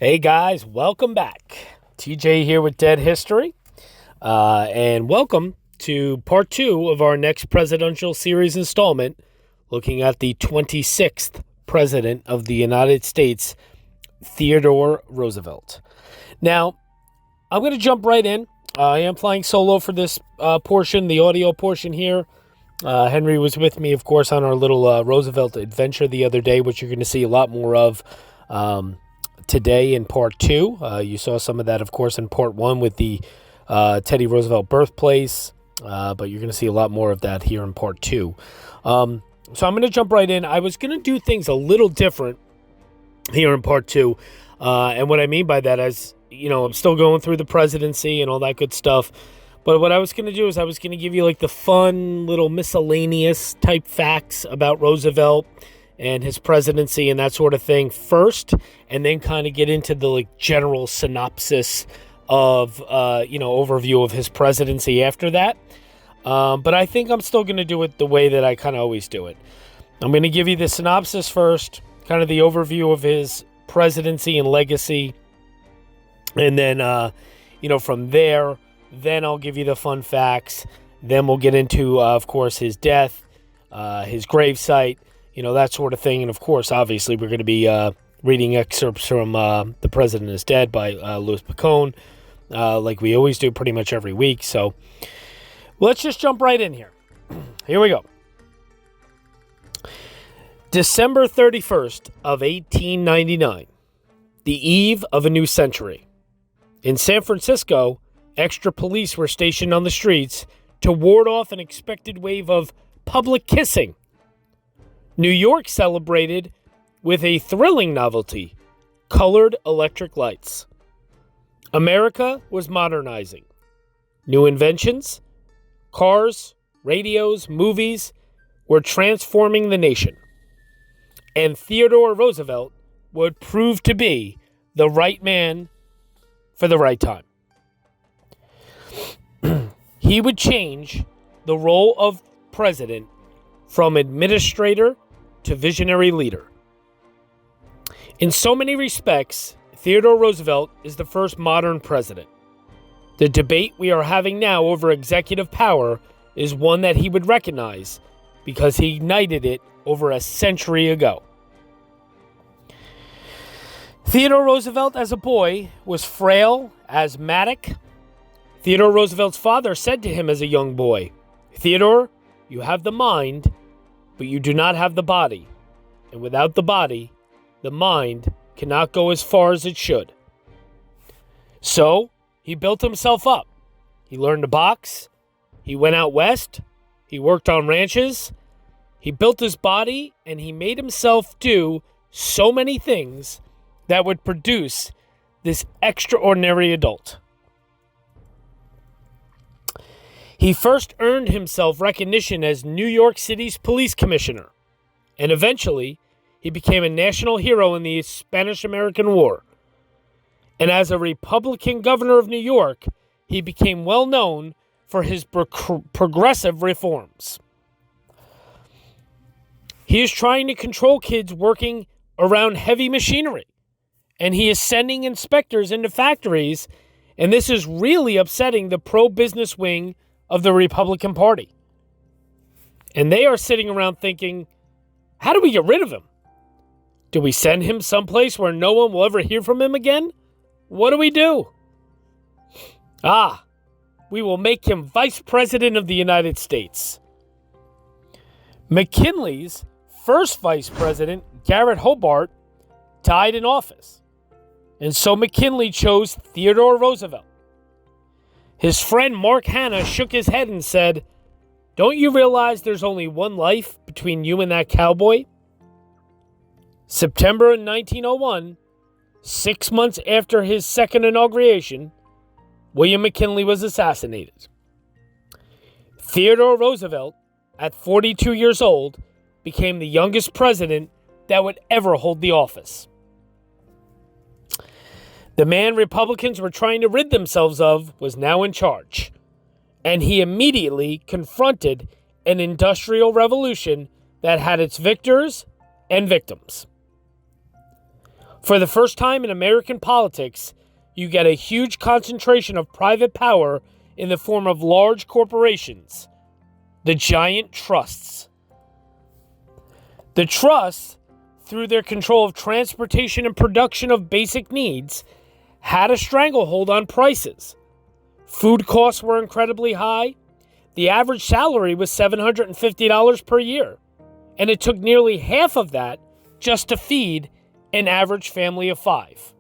Hey guys, welcome back. TJ here with Dead History, and welcome to part 2 of our next presidential series installment, looking at the 26th President of the United States, Theodore Roosevelt. Now, I'm going to jump right in. I am flying solo for this portion, the audio portion here. Henry was with me, of course, on our little Roosevelt adventure the other day, which you're going to see a lot more of today in part 2. You saw some of that, of course, in part 1 with the Teddy Roosevelt birthplace, but you're going to see a lot more of that here in part 2. So I'm going to jump right in. I was going to do things a little different here in part 2, and what I mean by that is, you know, I'm still going through the presidency and all that good stuff, but what I was going to do is I was going to give you like the fun little miscellaneous type facts about Roosevelt and his presidency and that sort of thing first, and then kind of get into the like general synopsis of, overview of his presidency after that. But I think I'm still going to do it the way that I kind of always do it. I'm going to give you the synopsis first, kind of the overview of his presidency and legacy. And then, from there, then I'll give you the fun facts. Then we'll get into, of course, his death, his gravesite, that sort of thing. And, of course, obviously, we're going to be reading excerpts from The President is Dead by Louis Picone, like we always do pretty much every week. So let's just jump right in here. Here we go. December 31st of 1899, the eve of a new century. In San Francisco, extra police were stationed on the streets to ward off an expected wave of public kissing. New York celebrated with a thrilling novelty, colored electric lights. America was modernizing. New inventions, cars, radios, movies were transforming the nation. And Theodore Roosevelt would prove to be the right man for the right time. He would change the role of president from administrator to visionary leader. In so many respects, Theodore Roosevelt is the first modern president. The debate we are having now over executive power is one that he would recognize because he ignited it over a century ago. Theodore Roosevelt, as a boy, was frail, asthmatic. Theodore Roosevelt's father said to him as a young boy, "Theodore, you have the mind, but you do not have the body. And without the body, the mind cannot go as far as it should." So, he built himself up. He learned to box. He went out west. He worked on ranches. He built his body, and he made himself do so many things that would produce this extraordinary adult. He first earned himself recognition as New York City's police commissioner, and eventually he became a national hero in the Spanish-American War. And as a Republican governor of New York, he became well known for his progressive reforms. He is trying to control kids working around heavy machinery, and he is sending inspectors into factories, and this is really upsetting the pro-business wing of the Republican Party. And they are sitting around thinking, how do we get rid of him? Do we send him someplace where no one will ever hear from him again? What do we do? We will make him Vice President of the United States. McKinley's first Vice President, Garrett Hobart, died in office. And so McKinley chose Theodore Roosevelt. His friend Mark Hanna shook his head and said, "Don't you realize there's only one life between you and that cowboy?" September 1901, 6 months after his second inauguration, William McKinley was assassinated. Theodore Roosevelt, at 42 years old, became the youngest president that would ever hold the office. The man Republicans were trying to rid themselves of was now in charge, and he immediately confronted an industrial revolution that had its victors and victims. For the first time in American politics, you get a huge concentration of private power in the form of large corporations, the giant trusts. The trusts, through their control of transportation and production of basic needs, had a stranglehold on prices. Food costs were incredibly high. The average salary was $750 per year, and it took nearly half of that just to feed an average family of 5.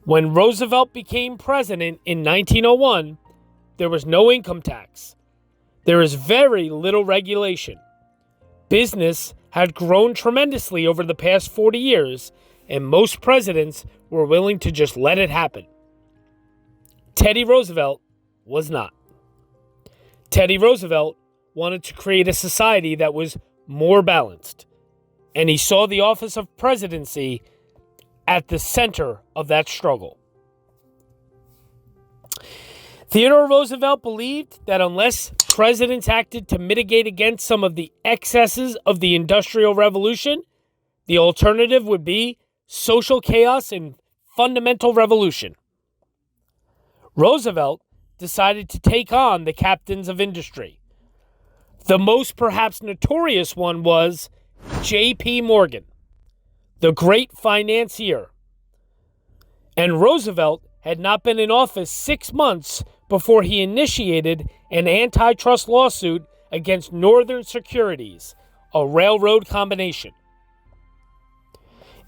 When Roosevelt became president in 1901, there was no income tax. There is very little regulation. Business had grown tremendously over the past 40 years, and most presidents were willing to just let it happen. Teddy Roosevelt was not. Teddy Roosevelt wanted to create a society that was more balanced, and he saw the office of presidency at the center of that struggle. Theodore Roosevelt believed that unless presidents acted to mitigate against some of the excesses of the Industrial Revolution, the alternative would be social chaos and fundamental revolution. Roosevelt decided to take on the captains of industry. The most perhaps notorious one was J.P. Morgan, the great financier. And Roosevelt had not been in office 6 months before he initiated an antitrust lawsuit against Northern Securities, a railroad combination.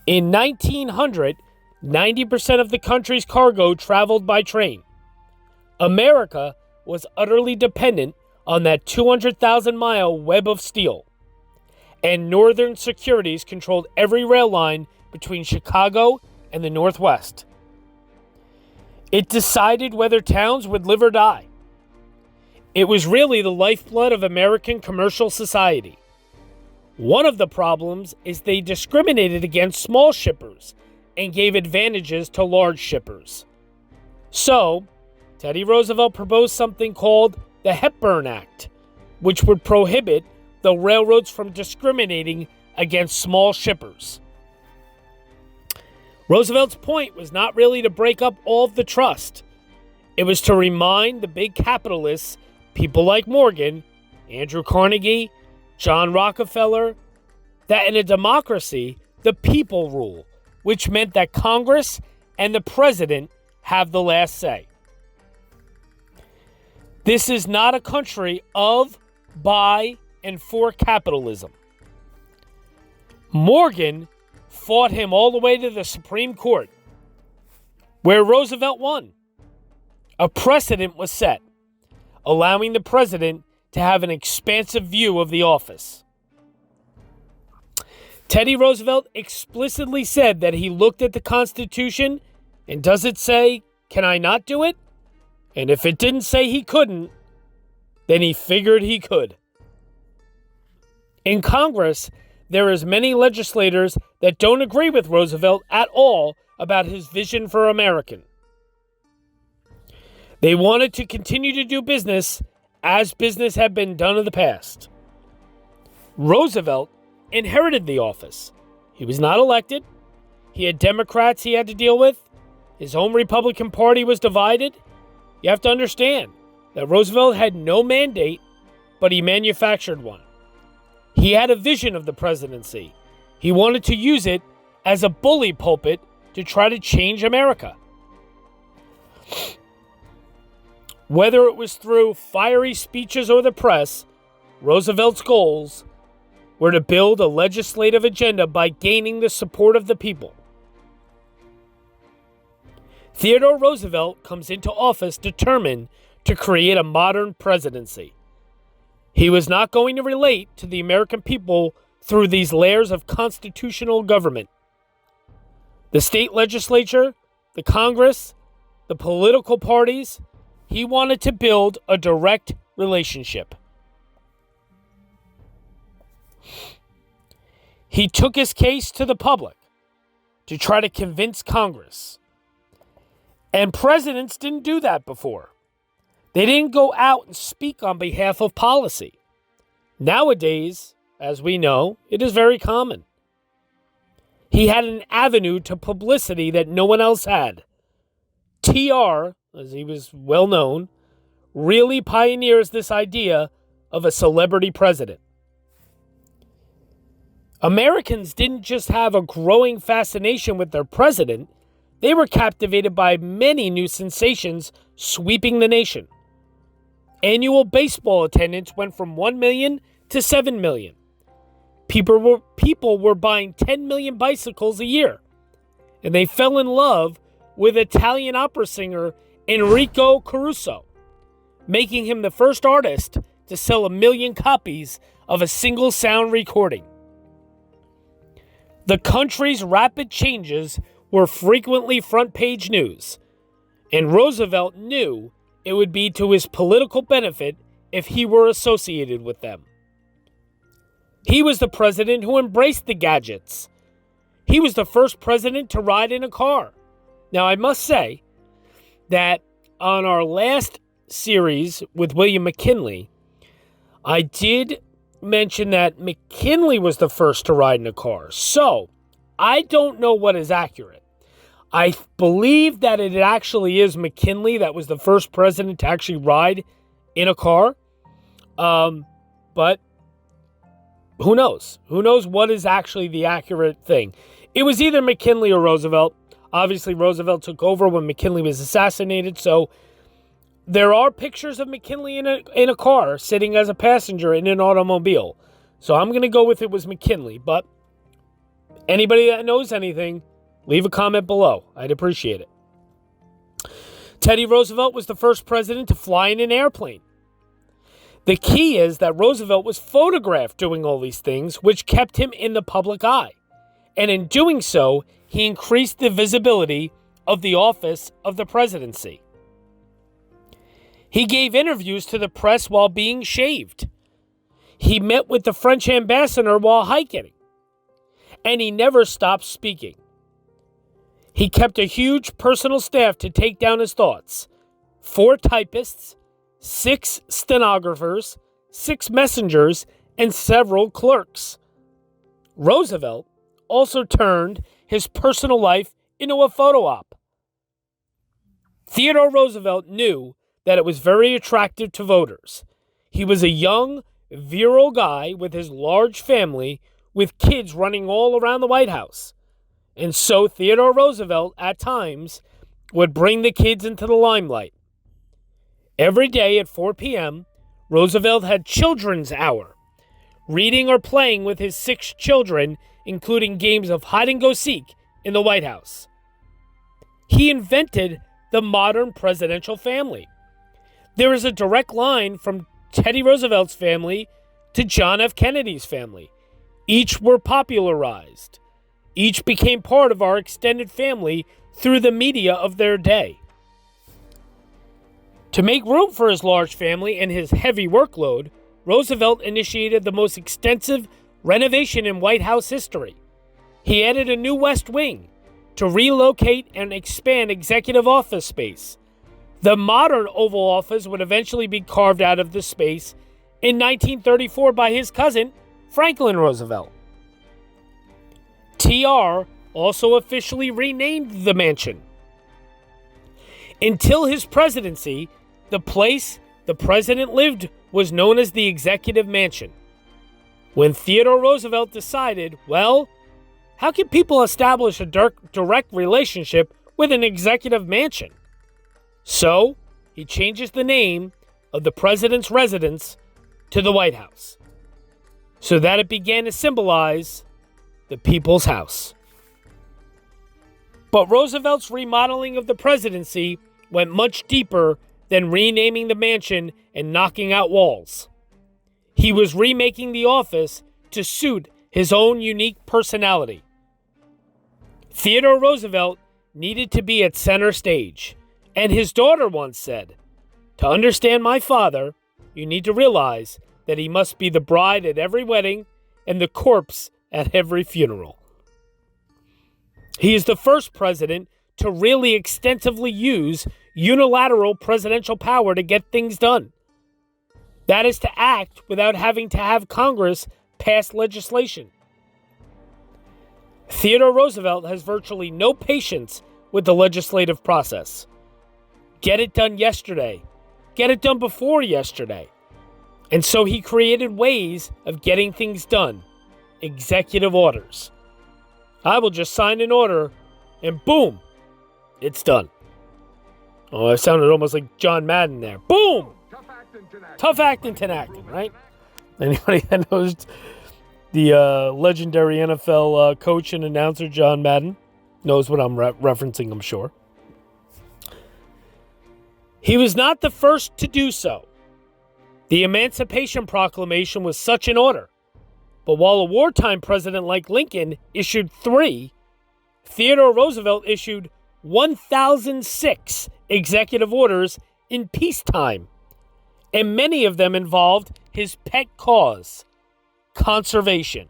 In 1900, 90% of the country's cargo traveled by train. America was utterly dependent on that 200,000-mile web of steel, and Northern Securities controlled every rail line between Chicago and the Northwest. It decided whether towns would live or die. It was really the lifeblood of American commercial society. One of the problems is they discriminated against small shippers and gave advantages to large shippers. So, Teddy Roosevelt proposed something called the Hepburn Act, which would prohibit the railroads from discriminating against small shippers. Roosevelt's point was not really to break up all of the trust. It was to remind the big capitalists, people like Morgan, Andrew Carnegie, John Rockefeller, that in a democracy, the people rule, which meant that Congress and the president have the last say. This is not a country of, by, and for capitalism. Morgan fought him all the way to the Supreme Court, where Roosevelt won. A precedent was set, allowing the president to have an expansive view of the office. Teddy Roosevelt explicitly said that he looked at the Constitution and does it say, "Can I not do it?" And if it didn't say he couldn't, then he figured he could. In Congress, there is many legislators that don't agree with Roosevelt at all about his vision for America. They wanted to continue to do business as business had been done in the past. Roosevelt inherited the office. He was not elected. He had Democrats he had to deal with. His home Republican Party was divided. You have to understand that Roosevelt had no mandate, but he manufactured one. He had a vision of the presidency. He wanted to use it as a bully pulpit to try to change America. Whether it was through fiery speeches or the press, Roosevelt's goals were to build a legislative agenda by gaining the support of the people. Theodore Roosevelt comes into office determined to create a modern presidency. He was not going to relate to the American people through these layers of constitutional government. The state legislature, the Congress, the political parties, he wanted to build a direct relationship. He took his case to the public to try to convince Congress. And presidents didn't do that before. They didn't go out and speak on behalf of policy. Nowadays, as we know, it is very common. He had an avenue to publicity that no one else had. TR, as he was well known, really pioneers this idea of a celebrity president. Americans didn't just have a growing fascination with their president, they were captivated by many new sensations sweeping the nation. Annual baseball attendance went from 1 million to 7 million. People were buying 10 million bicycles a year. And they fell in love with Italian opera singer Enrico Caruso, making him the first artist to sell 1 million copies of a single sound recording. The country's rapid changes were frequently front-page news, and Roosevelt knew it would be to his political benefit if he were associated with them. He was the president who embraced the gadgets. He was the first president to ride in a car. Now, I must say that on our last series with William McKinley, I did mention that McKinley was the first to ride in a car. So, I don't know what is accurate. I believe that it actually is McKinley that was the first president to actually ride in a car. But who knows? Who knows what is actually the accurate thing? It was either McKinley or Roosevelt. Obviously, Roosevelt took over when McKinley was assassinated. So there are pictures of McKinley in a car sitting as a passenger in an automobile. So I'm going to go with it was McKinley. But anybody that knows anything, leave a comment below. I'd appreciate it. Teddy Roosevelt was the first president to fly in an airplane. The key is that Roosevelt was photographed doing all these things, which kept him in the public eye. And in doing so, he increased the visibility of the office of the presidency. He gave interviews to the press while being shaved. He met with the French ambassador while hiking. And he never stopped speaking. He kept a huge personal staff to take down his thoughts. 4 typists, 6 stenographers, 6 messengers, and several clerks. Roosevelt also turned his personal life into a photo op. Theodore Roosevelt knew that it was very attractive to voters. He was a young, virile guy with his large family, with kids running all around the White House. And so Theodore Roosevelt, at times, would bring the kids into the limelight. Every day at 4 p.m., Roosevelt had Children's Hour, reading or playing with his 6 children, including games of hide-and-go-seek in the White House. He invented the modern presidential family. There is a direct line from Teddy Roosevelt's family to John F. Kennedy's family. Each were popularized. Each became part of our extended family through the media of their day. To make room for his large family and his heavy workload, Roosevelt initiated the most extensive renovation in White House history. He added a new West Wing to relocate and expand executive office space. The modern Oval Office would eventually be carved out of the space in 1934 by his cousin, Franklin Roosevelt. TR also officially renamed the mansion. Until his presidency, the place the president lived was known as the Executive Mansion. When Theodore Roosevelt decided, well, how can people establish a direct relationship with an executive mansion? So, he changes the name of the president's residence to the White House, so that it began to symbolize the people's house. But Roosevelt's remodeling of the presidency went much deeper than renaming the mansion and knocking out walls. He was remaking the office to suit his own unique personality. Theodore Roosevelt needed to be at center stage, and his daughter once said, "To understand my father, you need to realize that he must be the bride at every wedding and the corpse at every funeral." He is the first president to really extensively use unilateral presidential power to get things done. That is to act without having to have Congress pass legislation. Theodore Roosevelt has virtually no patience with the legislative process. Get it done yesterday. Get it done before yesterday. And so he created ways of getting things done. Executive orders. I will just sign an order and boom, it's done. Oh, I sounded almost like John Madden there. Boom! Tough acting, tenacting, right? Anybody that knows the legendary NFL coach and announcer John Madden knows what I'm referencing, I'm sure. He was not the first to do so. The Emancipation Proclamation was such an order. But while a wartime president like Lincoln issued 3, Theodore Roosevelt issued 1,006 executive orders in peacetime. And many of them involved his pet cause, conservation.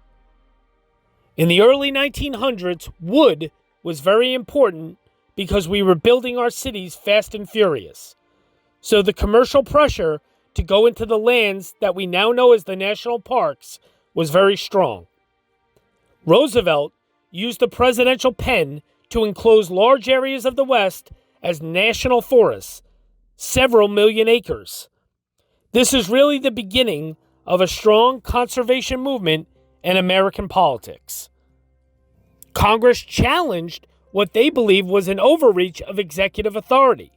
In the early 1900s, wood was very important because we were building our cities fast and furious. So the commercial pressure to go into the lands that we now know as the national parks was very strong. Roosevelt used the presidential pen to enclose large areas of the West as national forests, several million acres. This is really the beginning of a strong conservation movement in American politics. Congress challenged what they believed was an overreach of executive authority.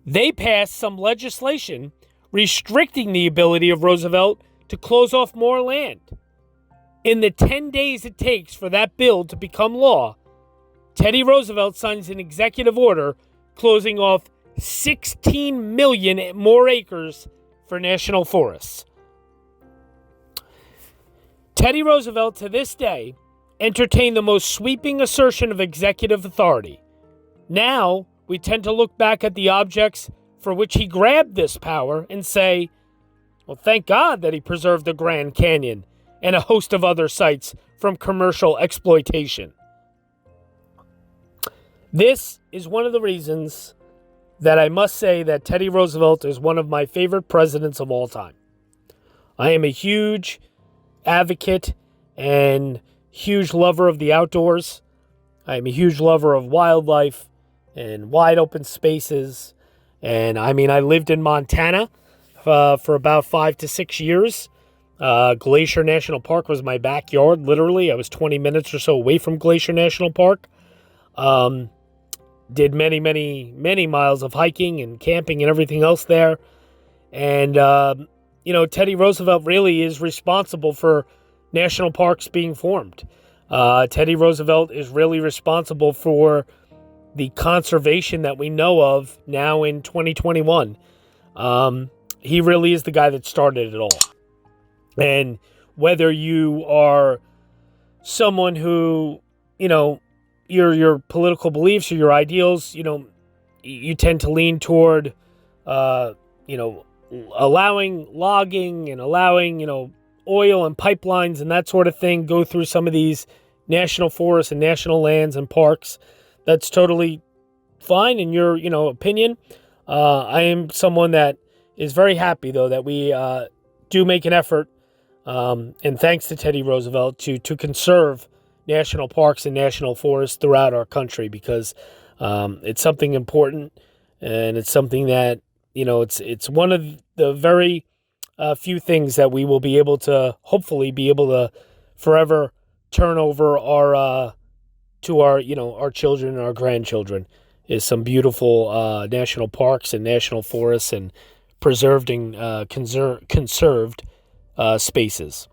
They passed some legislation restricting the ability of Roosevelt to close off more land. In the 10 days it takes for that bill to become law, Teddy Roosevelt signs an executive order closing off 16 million more acres for national forests. Teddy Roosevelt, to this day, entertained the most sweeping assertion of executive authority. Now, we tend to look back at the objects for which he grabbed this power and say, well, thank God that he preserved the Grand Canyon and a host of other sites from commercial exploitation. This is one of the reasons that I must say that Teddy Roosevelt is one of my favorite presidents of all time. I am a huge advocate and huge lover of the outdoors. I am a huge lover of wildlife and wide open spaces. And I mean, I lived in Montana for about 5 to 6 years. Glacier National Park was my backyard, literally. I was 20 minutes or so away from Glacier National Park. Did many, many, many miles of hiking and camping and everything else there. And, Teddy Roosevelt really is responsible for national parks being formed. Teddy Roosevelt is really responsible for the conservation that we know of now in 2021. He really is the guy that started it all. And whether you are someone who, your political beliefs or your ideals, you tend to lean toward, allowing logging and allowing, oil and pipelines and that sort of thing go through some of these national forests and national lands and parks. That's totally fine in your, opinion. I am someone that is very happy, though, that we do make an effort, and thanks to Teddy Roosevelt, to conserve national parks and national forests throughout our country, because it's something important, and it's something that, it's one of the very few things that we will be able to, hopefully be able to forever turn over to our children and our grandchildren, is some beautiful national parks and national forests and preserved and conserved spaces.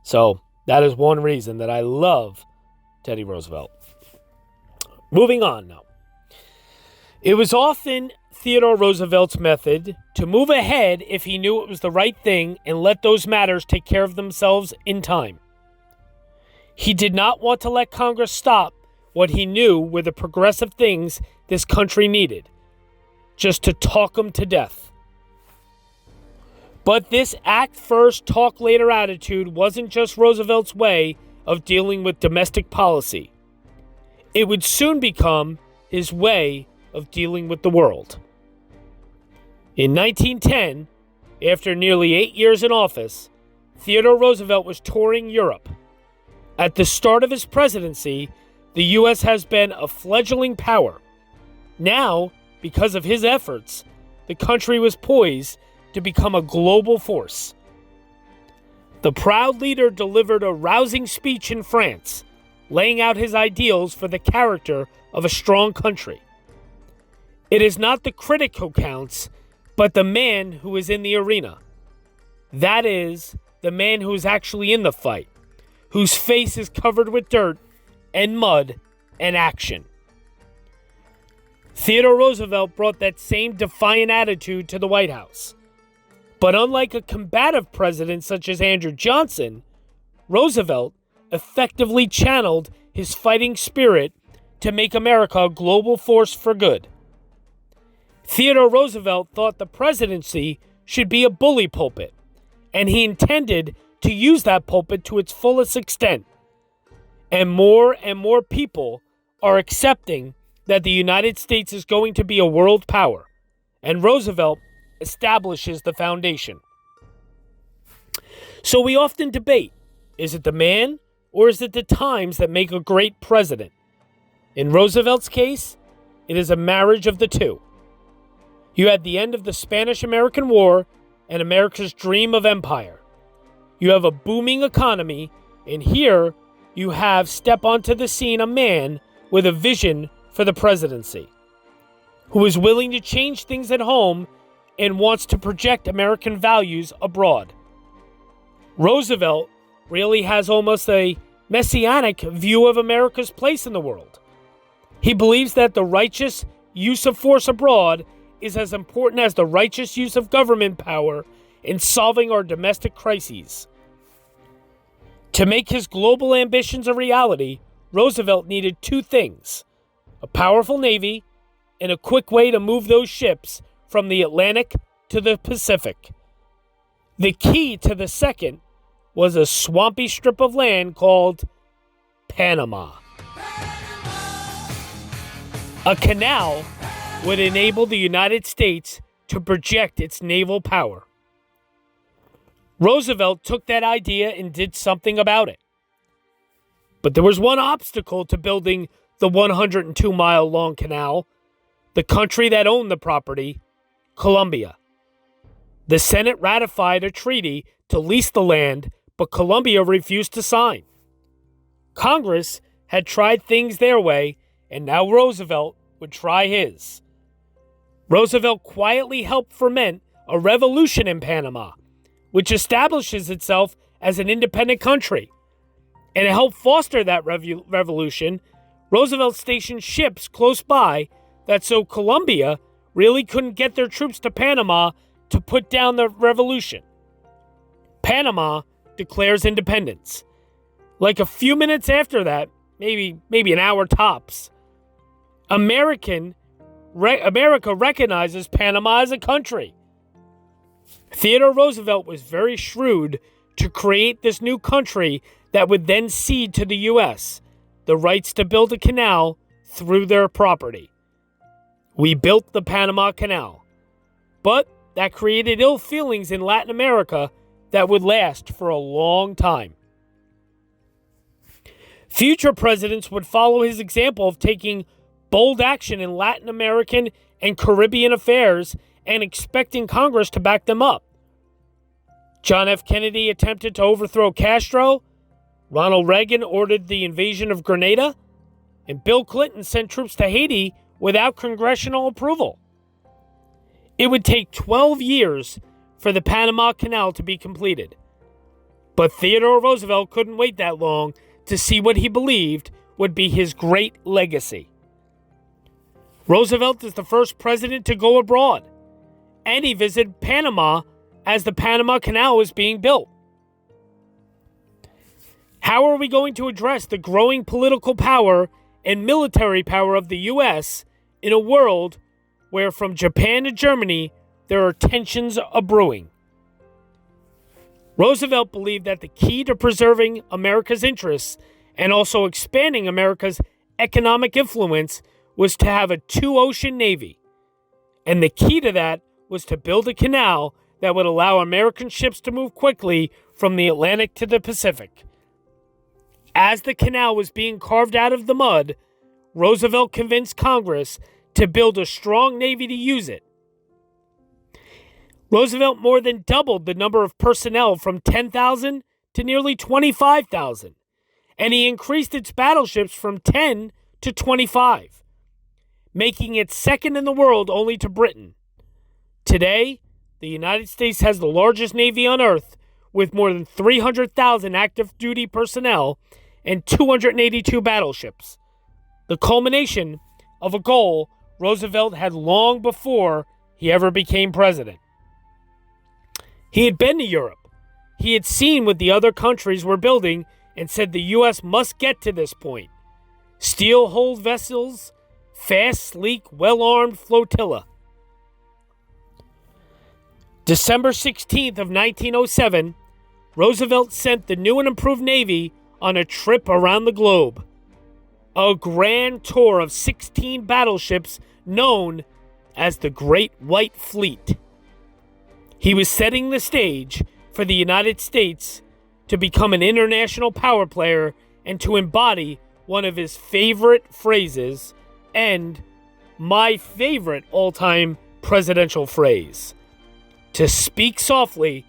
So that is one reason that I love Teddy Roosevelt. Moving on now. It was often Theodore Roosevelt's method to move ahead if he knew it was the right thing and let those matters take care of themselves in time. He did not want to let Congress stop what he knew were the progressive things this country needed, just to talk them to death. But this act first, talk later attitude wasn't just Roosevelt's way of dealing with domestic policy. It would soon become his way of dealing with the world. In 1910, after nearly 8 years in office, Theodore Roosevelt was touring Europe. At the start of his presidency, the U.S. has been a fledgling power. Now, because of his efforts, the country was poised to become a global force. The proud leader delivered a rousing speech in France, laying out his ideals for the character of a strong country. It is not the critic who counts, but the man who is in the arena. That is, the man who is actually in the fight, whose face is covered with dirt and mud and action. Theodore Roosevelt brought that same defiant attitude to the White House. But unlike a combative president such as Andrew Johnson, Roosevelt effectively channeled his fighting spirit to make America a global force for good. Theodore Roosevelt thought the presidency should be a bully pulpit, and he intended to use that pulpit to its fullest extent. And more people are accepting that the United States is going to be a world power, and Roosevelt establishes the foundation. So we often debate, is it the man or is it the times that make a great president? In Roosevelt's case, it is a marriage of the two. You had the end of the Spanish-American War and America's dream of empire. You have a booming economy, and here you have step onto the scene a man with a vision for the presidency, who is willing to change things at home and wants to project American values abroad. Roosevelt really has almost a messianic view of America's place in the world. He believes that the righteous use of force abroad is as important as the righteous use of government power in solving our domestic crises. To make his global ambitions a reality, Roosevelt needed two things: a powerful navy and a quick way to move those ships from the Atlantic to the Pacific. The key to the second was a swampy strip of land called Panama. A canal would enable the United States to project its naval power. Roosevelt took that idea and did something about it. But there was one obstacle to building the 102-mile-long canal: the country that owned the property, Colombia. The Senate ratified a treaty to lease the land, but Colombia refused to sign. Congress had tried things their way, and now Roosevelt would try his. Roosevelt quietly helped ferment a revolution in Panama, which establishes itself as an independent country. And to help foster that revolution, Roosevelt stationed ships close by that so Colombia really couldn't get their troops to Panama to put down the revolution. Panama declares independence. Like a few minutes after that, maybe an hour tops, America recognizes Panama as a country. Theodore Roosevelt was very shrewd to create this new country that would then cede to the U.S. the rights to build a canal through their property. We built the Panama Canal, but that created ill feelings in Latin America that would last for a long time. Future presidents would follow his example of taking bold action in Latin American and Caribbean affairs and expecting Congress to back them up. John F. Kennedy attempted to overthrow Castro, Ronald Reagan ordered the invasion of Grenada, and Bill Clinton sent troops to Haiti without congressional approval. It would take 12 years for the Panama Canal to be completed. But Theodore Roosevelt couldn't wait that long to see what he believed would be his great legacy. Roosevelt is the first president to go abroad, and he visited Panama as the Panama Canal was being built. How are we going to address the growing political power and military power of the U.S. in a world where from Japan to Germany there are tensions a-brewing? Roosevelt believed that the key to preserving America's interests and also expanding America's economic influence was to have a two-ocean navy. And the key to that was to build a canal that would allow American ships to move quickly from the Atlantic to the Pacific. As the canal was being carved out of the mud, Roosevelt convinced Congress to build a strong navy to use it. Roosevelt more than doubled the number of personnel from 10,000 to nearly 25,000, and he increased its battleships from 10 to 25, making it second in the world only to Britain. Today, the United States has the largest navy on Earth, with more than 300,000 active duty personnel and 282 battleships, the culmination of a goal Roosevelt had long before he ever became president. He had been to Europe. He had seen what the other countries were building and said the U.S. must get to this point. Steel-hulled vessels, fast, sleek, well-armed flotilla. December 16th of 1907, Roosevelt sent the new and improved Navy on a trip around the globe. A grand tour of 16 battleships known as the Great White Fleet. He was setting the stage for the United States to become an international power player and to embody one of his favorite phrases and my favorite all-time presidential phrase: to speak softly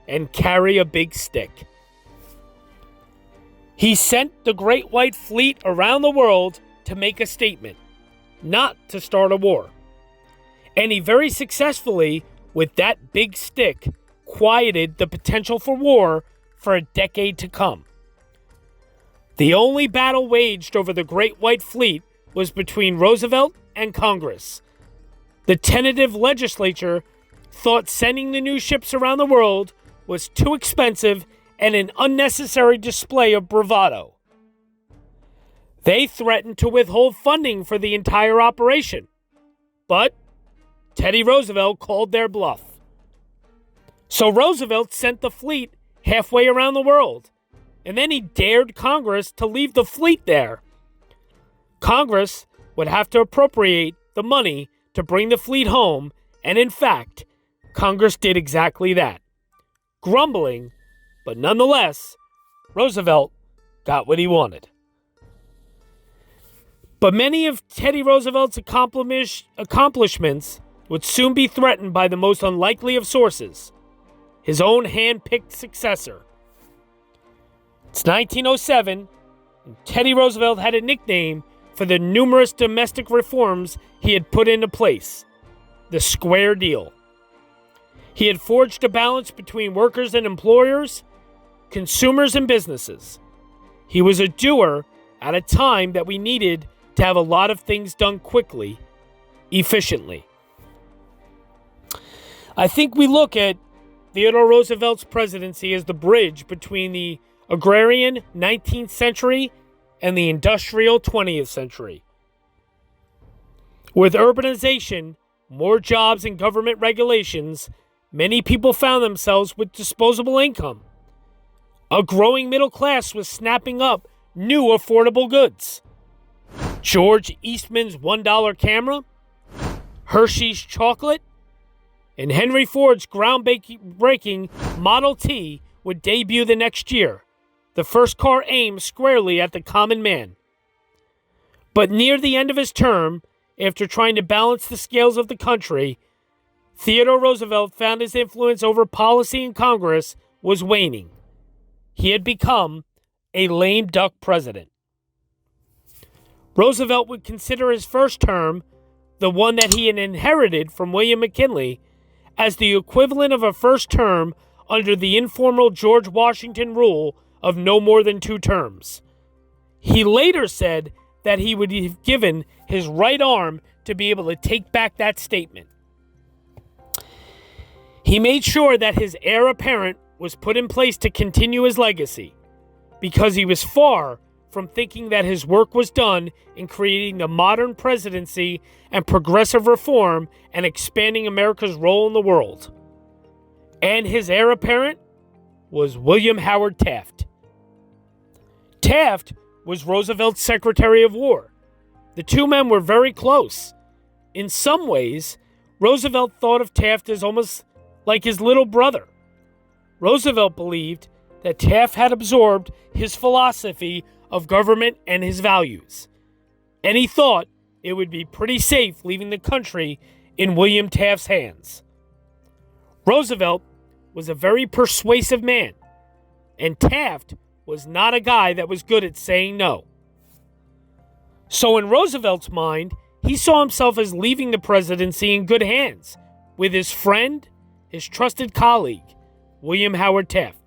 and carry a big stick. He sent the Great White Fleet around the world to make a statement, not to start a war. And he very successfully, with that big stick, quieted the potential for war for a decade to come. The only battle waged over the Great White Fleet was between Roosevelt and Congress. The tentative legislature thought sending the new ships around the world was too expensive and an unnecessary display of bravado. They threatened to withhold funding for the entire operation, but Teddy Roosevelt called their bluff. So Roosevelt sent the fleet halfway around the world, and then he dared Congress to leave the fleet there. Congress would have to appropriate the money to bring the fleet home, and in fact, Congress did exactly that. Grumbling, but nonetheless, Roosevelt got what he wanted. But many of Teddy Roosevelt's accomplishments would soon be threatened by the most unlikely of sources, his own hand-picked successor. It's 1907, and Teddy Roosevelt had a nickname for the numerous domestic reforms he had put into place: the Square Deal. He had forged a balance between workers and employers, consumers and businesses. He was a doer at a time that we needed to have a lot of things done quickly, efficiently. I think we look at Theodore Roosevelt's presidency as the bridge between the agrarian 19th century and the industrial 20th century. With urbanization, more jobs and government regulations, many people found themselves with disposable income. A growing middle class was snapping up new affordable goods. George Eastman's $1 camera, Hershey's chocolate, and Henry Ford's groundbreaking Model T would debut the next year, the first car aimed squarely at the common man. But near the end of his term, after trying to balance the scales of the country, Theodore Roosevelt found his influence over policy in Congress was waning. He had become a lame duck president. Roosevelt would consider his first term, the one that he had inherited from William McKinley, as the equivalent of a first term under the informal George Washington rule of no more than 2 terms. He later said that he would have given his right arm to be able to take back that statement. He made sure that his heir apparent was put in place to continue his legacy, because he was far from thinking that his work was done in creating the modern presidency and progressive reform and expanding America's role in the world. And his heir apparent was William Howard Taft. Taft was Roosevelt's Secretary of War. The two men were very close. In some ways, Roosevelt thought of Taft as almost like his little brother. Roosevelt believed that Taft had absorbed his philosophy of government and his values, and he thought it would be pretty safe leaving the country in William Taft's hands. Roosevelt was a very persuasive man, and Taft was not a guy that was good at saying no. So in Roosevelt's mind, he saw himself as leaving the presidency in good hands with his friend, his trusted colleague, William Howard Taft.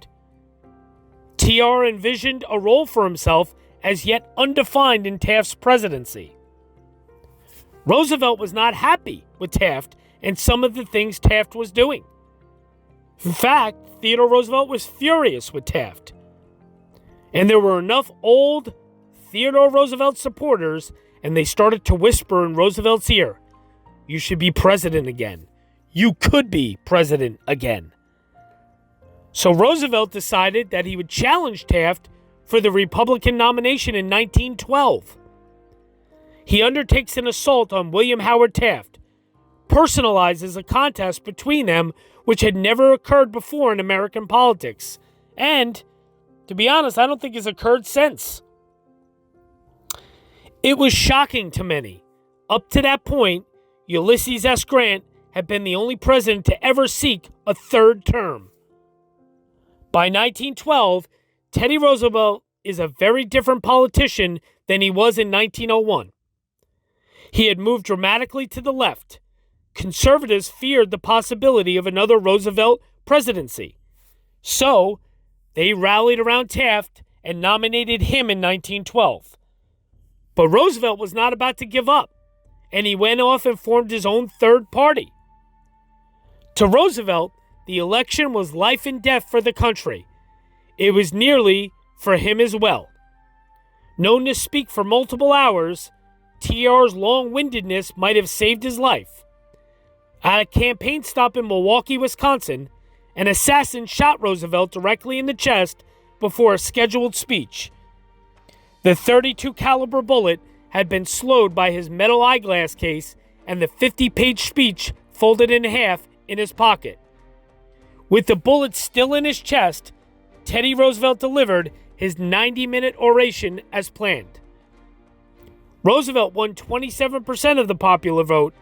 TR envisioned a role for himself as yet undefined in Taft's presidency. Roosevelt was not happy with Taft and some of the things Taft was doing. In fact, Theodore Roosevelt was furious with Taft. And there were enough old Theodore Roosevelt supporters, and they started to whisper in Roosevelt's ear, "You should be president again. You could be president again." So Roosevelt decided that he would challenge Taft for the Republican nomination in 1912. He undertakes an assault on William Howard Taft, personalizes a contest between them which had never occurred before in American politics, and, to be honest, I don't think has occurred since. It was shocking to many. Up to that point, Ulysses S. Grant had been the only president to ever seek a third term. By 1912, Teddy Roosevelt is a very different politician than he was in 1901. He had moved dramatically to the left. Conservatives feared the possibility of another Roosevelt presidency. So, they rallied around Taft and nominated him in 1912. But Roosevelt was not about to give up, and he went off and formed his own third party. To Roosevelt, the election was life and death for the country. It was nearly for him as well. Known to speak for multiple hours, TR's long-windedness might have saved his life. At a campaign stop in Milwaukee, Wisconsin, an assassin shot Roosevelt directly in the chest before a scheduled speech. The .32 caliber bullet had been slowed by his metal eyeglass case and the 50-page speech folded in half in his pocket. With the bullet still in his chest, Teddy Roosevelt delivered his 90-minute oration as planned. Roosevelt won 27% of the popular vote.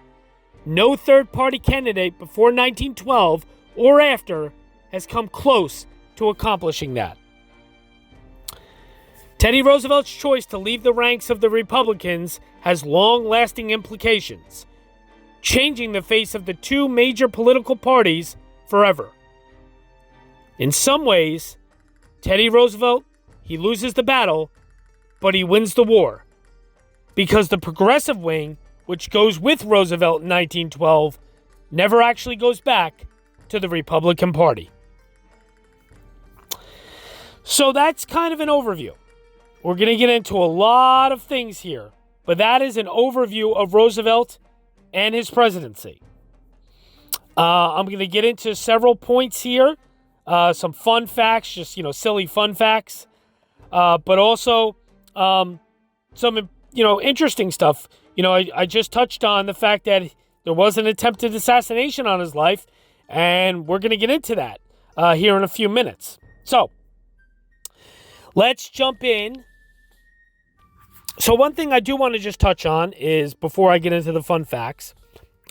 No third-party candidate before 1912 or after has come close to accomplishing that. Teddy Roosevelt's choice to leave the ranks of the Republicans has long-lasting implications, changing the face of the two major political parties forever. In some ways, Teddy Roosevelt, he loses the battle, but he wins the war, because the progressive wing, which goes with Roosevelt in 1912, never actually goes back to the Republican Party. So that's kind of an overview. We're going to get into a lot of things here, but that is an overview of Roosevelt and his presidency. I'm going to get into several points here, some fun facts, just, silly fun facts, but also some, interesting stuff. I just touched on the fact that there was an attempted assassination on his life, and we're going to get into that here in a few minutes. So, let's jump in. So one thing I do want to just touch on is, before I get into the fun facts,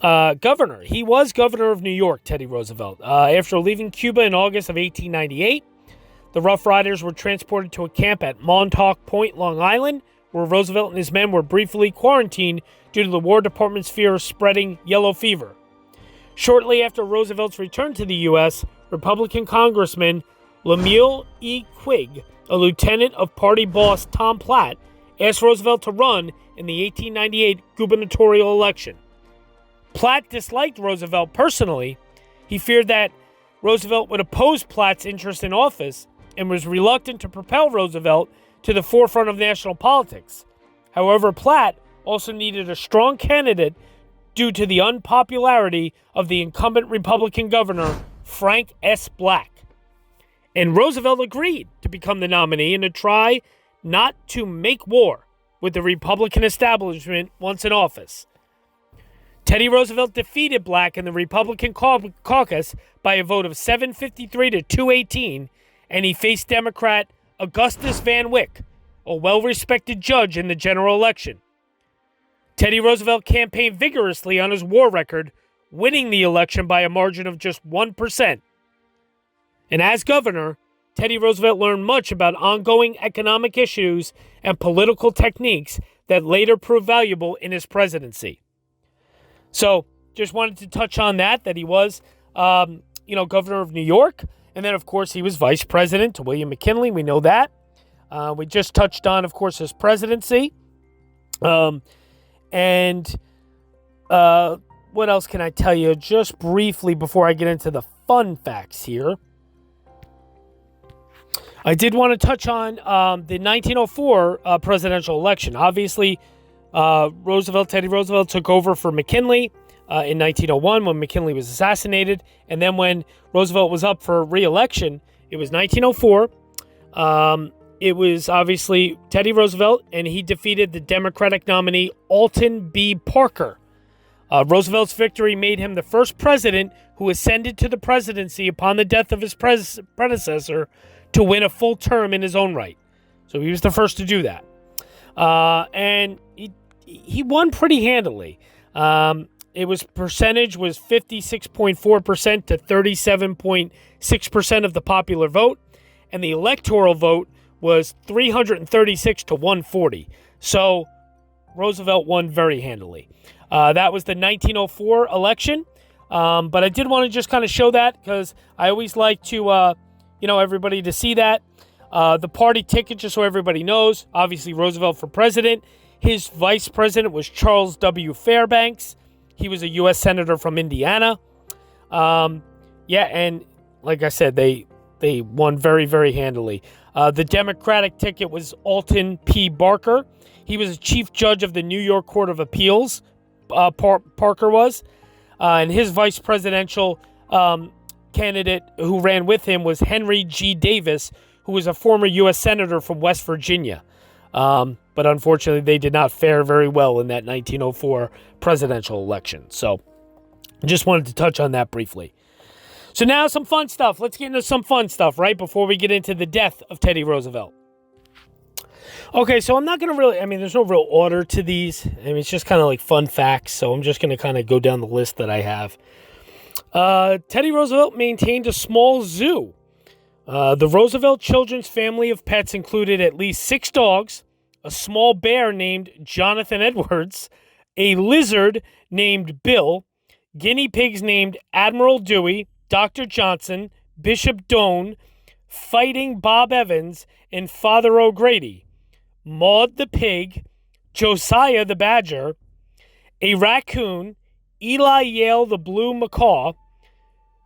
governor. He was governor of New York, Teddy Roosevelt. After leaving Cuba in August of 1898, the Rough Riders were transported to a camp at Montauk Point, Long Island, where Roosevelt and his men were briefly quarantined due to the War Department's fear of spreading yellow fever. Shortly after Roosevelt's return to the U.S., Republican Congressman Lemuel E. Quigg, a lieutenant of party boss Tom Platt, asked Roosevelt to run in the 1898 gubernatorial election. Platt disliked Roosevelt personally. He feared that Roosevelt would oppose Platt's interest in office and was reluctant to propel Roosevelt to the forefront of national politics. However, Platt also needed a strong candidate due to the unpopularity of the incumbent Republican governor, Frank S. Black. And Roosevelt agreed to become the nominee and to try not to make war with the Republican establishment once in office. Teddy Roosevelt defeated Black in the Republican caucus by a vote of 753 to 218 and he faced Democrat Augustus Van Wyck, a well-respected judge in the general election. Teddy Roosevelt campaigned vigorously on his war record, winning the election by a margin of just 1%. And as governor, Teddy Roosevelt learned much about ongoing economic issues and political techniques that later proved valuable in his presidency. So, just wanted to touch on that he was, governor of New York. And then, of course, he was vice president to William McKinley. We know that. We just touched on, of course, his presidency. What else can I tell you just briefly before I get into the fun facts here? I did want to touch on the 1904 presidential election. Obviously, Teddy Roosevelt took over for McKinley in 1901 when McKinley was assassinated. And then when Roosevelt was up for re-election, it was 1904. It was obviously Teddy Roosevelt, and he defeated the Democratic nominee Alton B. Parker. Roosevelt's victory made him the first president who ascended to the presidency upon the death of his predecessor to win a full term in his own right. So he was the first to do that. And he won pretty handily. Percentage was 56.4% to 37.6% of the popular vote, and the electoral vote was 336 to 140. So Roosevelt won very handily. That was the 1904 election. But I did want to just kind of show that because I always like to, everybody to see that. The party ticket, just so everybody knows, obviously Roosevelt for president. His vice president was Charles W. Fairbanks. He was a U.S. Senator from Indiana. And like I said, they won very, very handily. The Democratic ticket was Alton P. Parker. He was a chief judge of the New York Court of Appeals, Parker was. And his vice presidential candidate who ran with him was Henry G. Davis, who was a former U.S. Senator from West Virginia. But unfortunately, they did not fare very well in that 1904 presidential election. So just wanted to touch on that briefly. So now some fun stuff. Let's get into some fun stuff, right, before we get into the death of Teddy Roosevelt. Okay, so I'm not going to really, there's no real order to these. It's just kind of like fun facts, so I'm just going to kind of go down the list that I have. Teddy Roosevelt maintained a small zoo. The Roosevelt children's family of pets included at least 6 dogs, a small bear named Jonathan Edwards, a lizard named Bill, guinea pigs named Admiral Dewey, Dr. Johnson, Bishop Doane, Fighting Bob Evans, and Father O'Grady, Maud the pig, Josiah the badger, a raccoon, Eli Yale the blue macaw,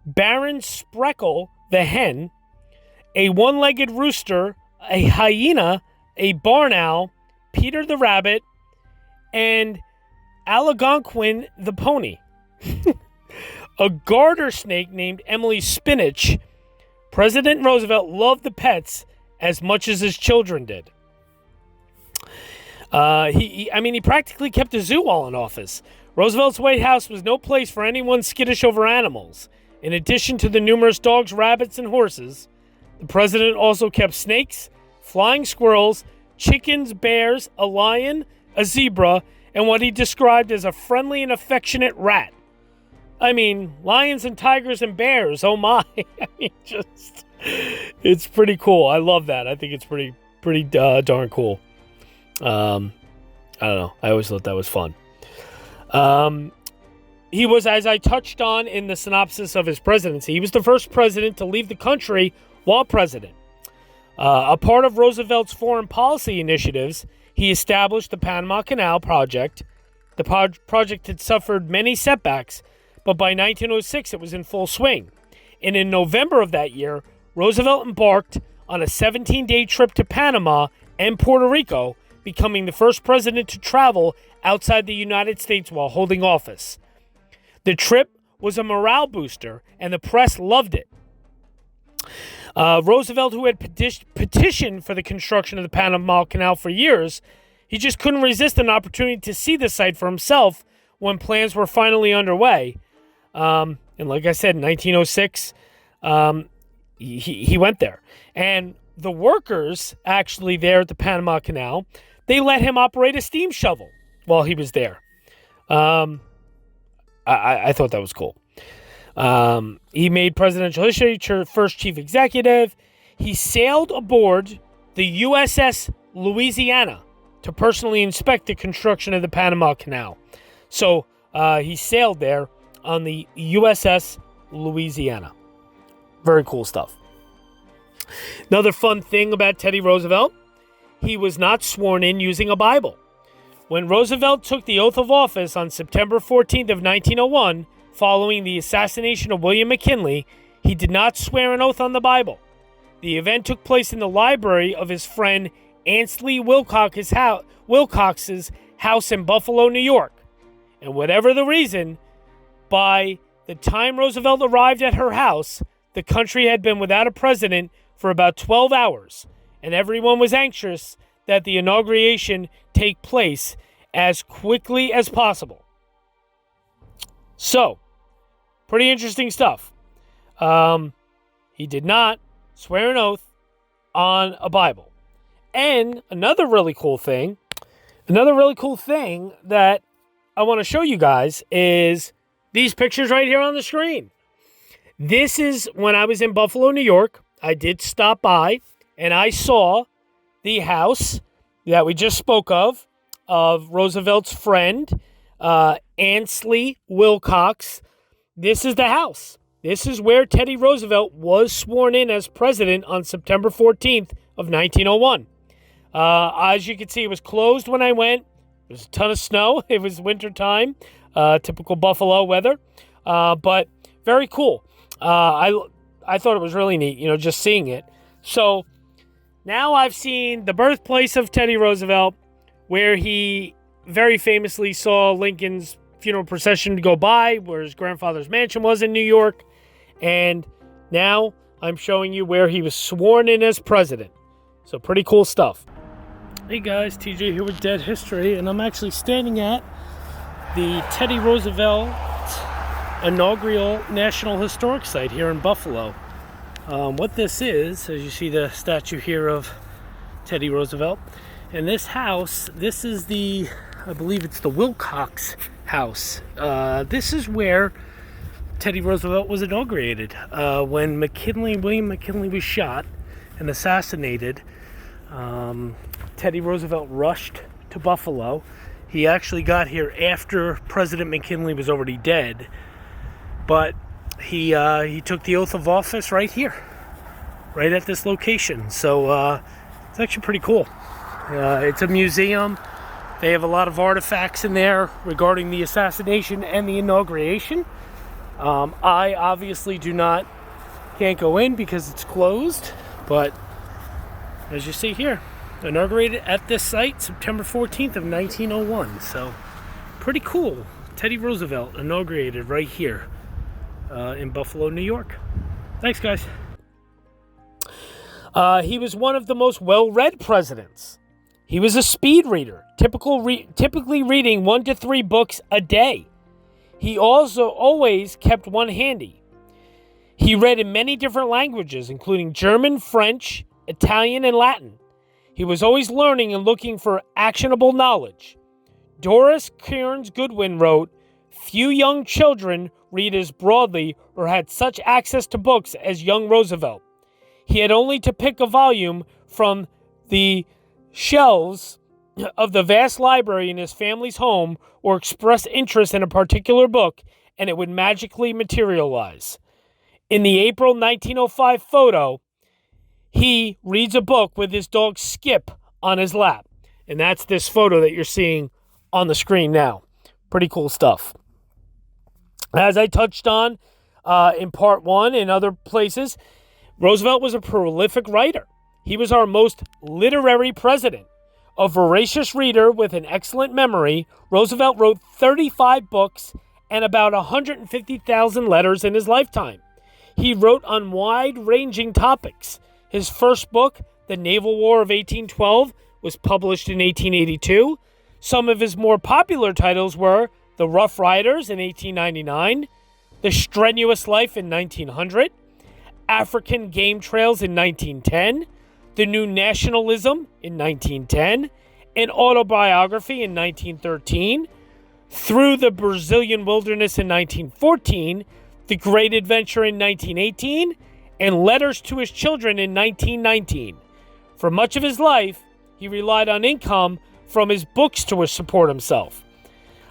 Baron Spreckle the hen, a one-legged rooster, a hyena, a barn owl, Peter the rabbit, and Algonquin the pony. A garter snake named Emily Spinach. President Roosevelt loved the pets as much as his children did. He practically kept a zoo while in office. Roosevelt's White House was no place for anyone skittish over animals. In addition to the numerous dogs, rabbits, and horses, the president also kept snakes, flying squirrels, chickens, bears, a lion, a zebra, and what he described as a friendly and affectionate rat. Lions and tigers and bears, oh my. It's pretty cool. I love that. I think it's pretty darn cool. I don't know. I always thought that was fun. He was, as I touched on in the synopsis of his presidency, he was the first president to leave the country while president. A part of Roosevelt's foreign policy initiatives, he established the Panama Canal project. The project had suffered many setbacks, but by 1906 it was in full swing. And in November of that year, Roosevelt embarked on a 17-day trip to Panama and Puerto Rico, becoming the first president to travel outside the United States while holding office. The trip was a morale booster, and the press loved it. Roosevelt, who had petitioned for the construction of the Panama Canal for years, he just couldn't resist an opportunity to see the site for himself when plans were finally underway. And like I said, in 1906, he went there. And the workers actually there at the Panama Canal, they let him operate a steam shovel while he was there. I thought that was cool. He made presidential history, first chief executive. He sailed aboard the USS Louisiana to personally inspect the construction of the Panama Canal. So he sailed there on the USS Louisiana. Very cool stuff. Another fun thing about Teddy Roosevelt, he was not sworn in using a Bible. When Roosevelt took the oath of office on September 14th of 1901, following the assassination of William McKinley, he did not swear an oath on the Bible. The event took place in the library of his friend Ansley Wilcox's house in Buffalo, New York. And whatever the reason, by the time Roosevelt arrived at her house, the country had been without a president for about 12 hours, and everyone was anxious that the inauguration take place as quickly as possible. So, pretty interesting stuff. He did not swear an oath on a Bible. And another really cool thing that I want to show you guys is these pictures right here on the screen. This is when I was in Buffalo, New York. I did stop by and I saw the house that we just spoke of Roosevelt's friend, Ansley Wilcox. This is the house. This is where Teddy Roosevelt was sworn in as president on September 14th of 1901. As you can see, it was closed when I went. There was a ton of snow. It was wintertime, typical Buffalo weather, but very cool. I thought it was really neat, just seeing it. So now I've seen the birthplace of Teddy Roosevelt, where he very famously saw Lincoln's funeral procession go by, where his grandfather's mansion was in New York. And now I'm showing you where he was sworn in as president. So pretty cool stuff. Hey guys, TJ here with Dead History, and I'm actually standing at the Teddy Roosevelt inaugural National Historic Site here in Buffalo. What this is, as you see the statue here of Teddy Roosevelt, and this house, this is I believe it's the Wilcox house. This is where Teddy Roosevelt was inaugurated. When William McKinley was shot and assassinated, Teddy Roosevelt rushed to Buffalo. He actually got here after President McKinley was already dead, but he took the oath of office right here, right at this location. So it's actually pretty cool. It's a museum. They have a lot of artifacts in there regarding the assassination and the inauguration. I obviously can't go in because it's closed, but as you see here, inaugurated at this site September 14th of 1901. So pretty cool. Teddy Roosevelt inaugurated right here in Buffalo, New York. Thanks, guys. He was one of the most well-read presidents. He was a speed reader, typically reading 1 to 3 books a day. He also always kept one handy. He read in many different languages, including German, French, Italian, and Latin. He was always learning and looking for actionable knowledge. Doris Kearns Goodwin wrote, "Few young children read as broadly or had such access to books as young Roosevelt. He had only to pick a volume from the shelves of the vast library in his family's home or express interest in a particular book, and it would magically materialize." In the April 1905 photo, he reads a book with his dog Skip on his lap. And that's this photo that you're seeing on the screen now. Pretty cool stuff. As I touched on in part 1 and other places, Roosevelt was a prolific writer. He was our most literary president. A voracious reader with an excellent memory, Roosevelt wrote 35 books and about 150,000 letters in his lifetime. He wrote on wide-ranging topics. His first book, The Naval War of 1812, was published in 1882. Some of his more popular titles were The Rough Riders in 1899, The Strenuous Life in 1900, African game trails in 1910, The New Nationalism in 1910, an autobiography in 1913, Through the Brazilian Wilderness in 1914, The Great Adventure in 1918, and Letters to His Children in 1919. For much of his life, he relied on income from his books to support himself.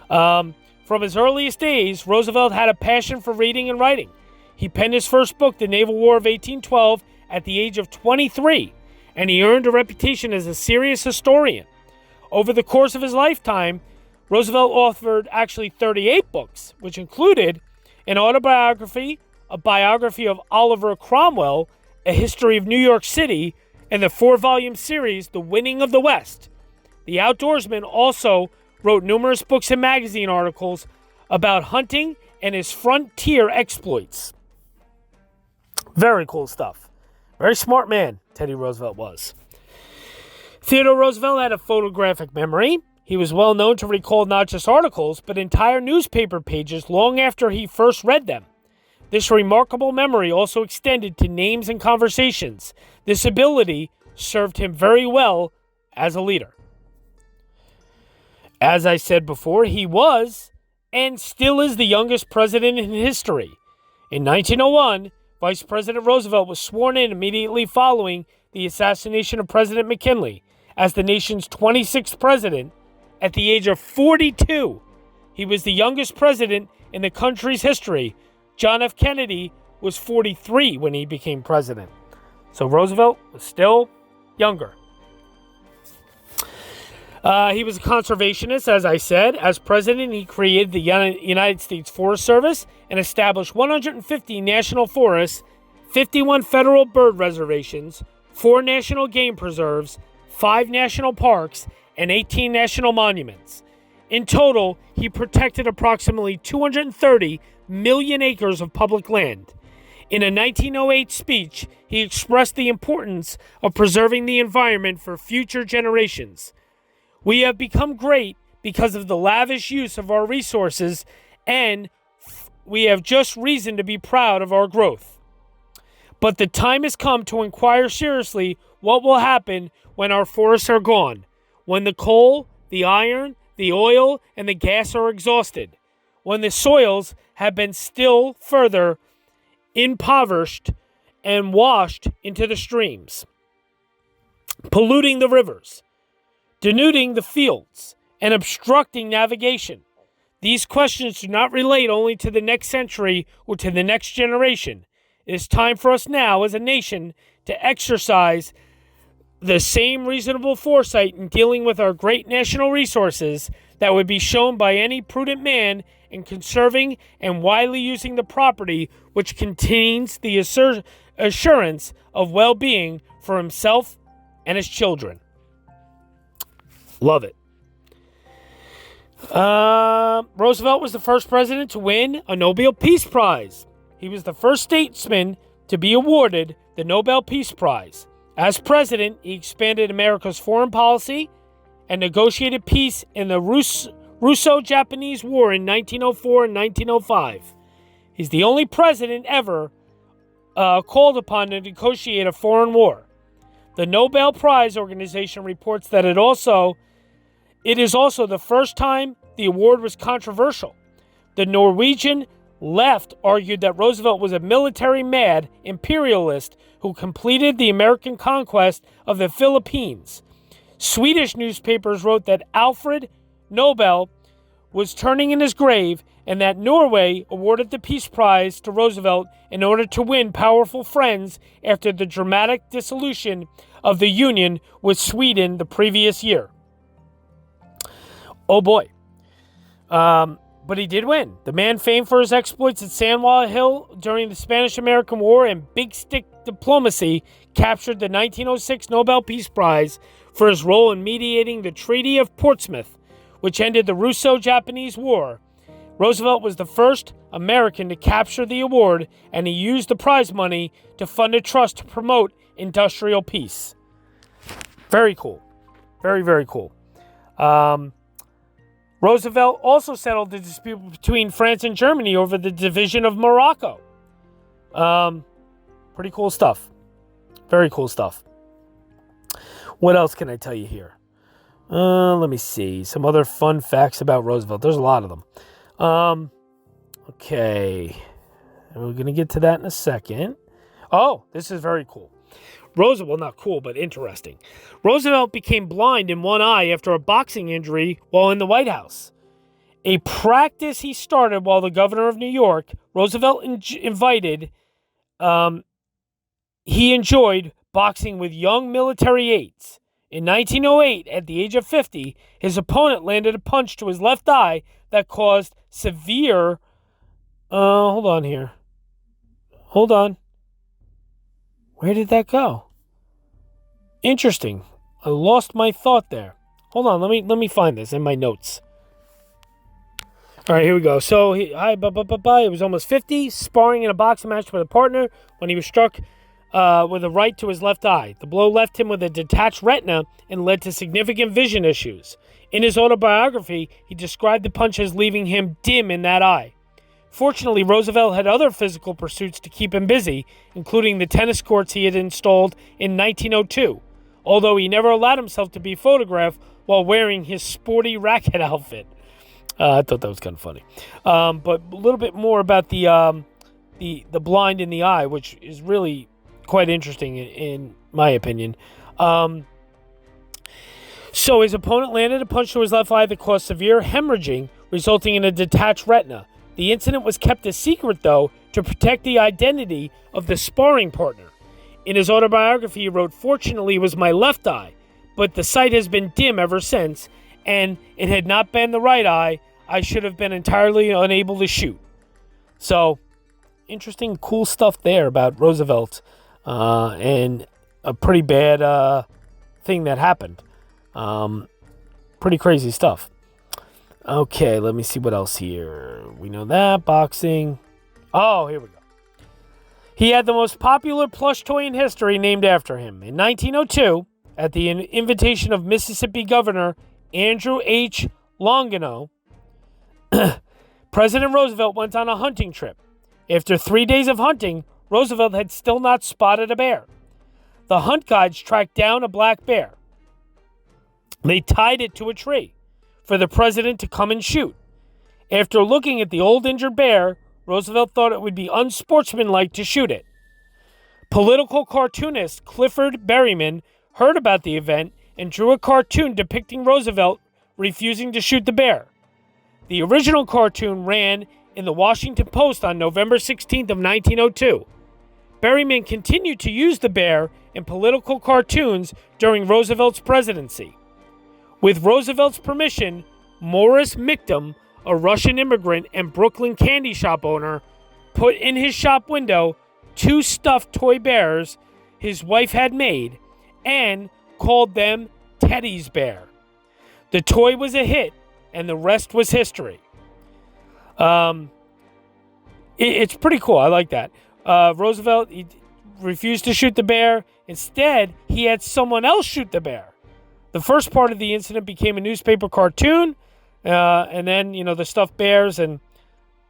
From his earliest days, Roosevelt had a passion for reading and writing. He penned his first book, The Naval War of 1812, at the age of 23, and he earned a reputation as a serious historian. Over the course of his lifetime, Roosevelt authored actually 38 books, which included an autobiography, a biography of Oliver Cromwell, a history of New York City, and the 4-volume series, The Winning of the West. The Outdoorsman also wrote numerous books and magazine articles about hunting and his frontier exploits. Very cool stuff. Very smart man, Teddy Roosevelt was. Theodore Roosevelt had a photographic memory. He was well known to recall not just articles, but entire newspaper pages long after he first read them. This remarkable memory also extended to names and conversations. This ability served him very well as a leader. As I said before, he was and still is the youngest president in history. In 1901, Vice President Roosevelt was sworn in immediately following the assassination of President McKinley as the nation's 26th president at the age of 42. He was the youngest president in the country's history. John F. Kennedy was 43 when he became president. So Roosevelt was still younger. He was a conservationist, as I said. As president, he created the United States Forest Service and established 150 national forests, 51 federal bird reservations, 4 national game preserves, 5 national parks, and 18 national monuments. In total, he protected approximately 230 million acres of public land. In a 1908 speech, he expressed the importance of preserving the environment for future generations. We have become great because of the lavish use of our resources, and we have just reason to be proud of our growth. But the time has come to inquire seriously what will happen when our forests are gone, when the coal, the iron, the oil, and the gas are exhausted, when the soils have been still further impoverished and washed into the streams, polluting the rivers, denuding the fields, and obstructing navigation. These questions do not relate only to the next century or to the next generation. It is time for us now as a nation to exercise the same reasonable foresight in dealing with our great national resources that would be shown by any prudent man in conserving and widely using the property which contains the assurance of well-being for himself and his children. Love it. Roosevelt was the first president to win a Nobel Peace Prize. He was the first statesman to be awarded the Nobel Peace Prize. As president, he expanded America's foreign policy and negotiated peace in the Russo-Japanese War in 1904 and 1905. He's the only president ever called upon to negotiate a foreign war. The Nobel Prize organization reports that it is also the first time the award was controversial. The Norwegian left argued that Roosevelt was a military-mad imperialist who completed the American conquest of the Philippines. Swedish newspapers wrote that Alfred Nobel was turning in his grave and that Norway awarded the Peace Prize to Roosevelt in order to win powerful friends after the dramatic dissolution of the Union with Sweden the previous year. Oh boy. But he did win. The man famed for his exploits at Sandwell Hill during the Spanish-American War and big stick diplomacy captured the 1906 Nobel Peace Prize for his role in mediating the Treaty of Portsmouth, which ended the Russo-Japanese War. Roosevelt was the first American to capture the award, and he used the prize money to fund a trust to promote industrial peace. Very cool. Very, very cool. Roosevelt also settled the dispute between France and Germany over the division of Morocco. Pretty cool stuff. Very cool stuff. What else can I tell you here? Let me see. Some other fun facts about Roosevelt. There's a lot of them. Okay. We're going to get to that in a second. Oh, this is very cool. Roosevelt, not cool, but interesting. Roosevelt became blind in one eye after a boxing injury while in the White House. A practice he started while the governor of New York, Roosevelt he enjoyed boxing with young military aides. In 1908, at the age of 50, his opponent landed a punch to his left eye that caused severe... hold on here. Hold on. Where did that go? Interesting. I lost my thought there. Hold on, let me find this in my notes. All right, here we go. So, he was almost 50, sparring in a boxing match with a partner when he was struck with a right to his left eye. The blow left him with a detached retina and led to significant vision issues. In his autobiography, he described the punch as leaving him dim in that eye. Fortunately, Roosevelt had other physical pursuits to keep him busy, including the tennis courts he had installed in 1902, although he never allowed himself to be photographed while wearing his sporty racket outfit. I thought that was kind of funny. But a little bit more about the blind in the eye, which is really quite interesting in my opinion. So his opponent landed a punch to his left eye that caused severe hemorrhaging, resulting in a detached retina. The incident was kept a secret, though, to protect the identity of the sparring partner. In his autobiography, he wrote, "Fortunately, it was my left eye, but the sight has been dim ever since, and it had not been the right eye, I should have been entirely unable to shoot." So, interesting, cool stuff there about Roosevelt, and a pretty bad thing that happened. Pretty crazy stuff. Okay, let me see what else here. We know that. Boxing. Oh, here we go. He had the most popular plush toy in history named after him. In 1902, at the invitation of Mississippi Governor Andrew H. Longano, President Roosevelt went on a hunting trip. After 3 days of hunting, Roosevelt had still not spotted a bear. The hunt guides tracked down a black bear. They tied it to a tree for the president to come and shoot. After looking at the old injured bear, Roosevelt thought it would be unsportsmanlike to shoot it. Political cartoonist Clifford Berryman heard about the event and drew a cartoon depicting Roosevelt refusing to shoot the bear. The original cartoon ran in the Washington Post on November 16th of 1902. Berryman continued to use the bear in political cartoons during Roosevelt's presidency. With Roosevelt's permission, Morris Mictum, a Russian immigrant and Brooklyn candy shop owner, put in his shop window 2 stuffed toy bears his wife had made and called them Teddy's Bear. The toy was a hit, and the rest was history. It's pretty cool. I like that. Roosevelt, he refused to shoot the bear. Instead, he had someone else shoot the bear. The first part of the incident became a newspaper cartoon, and then, the stuffed bears, and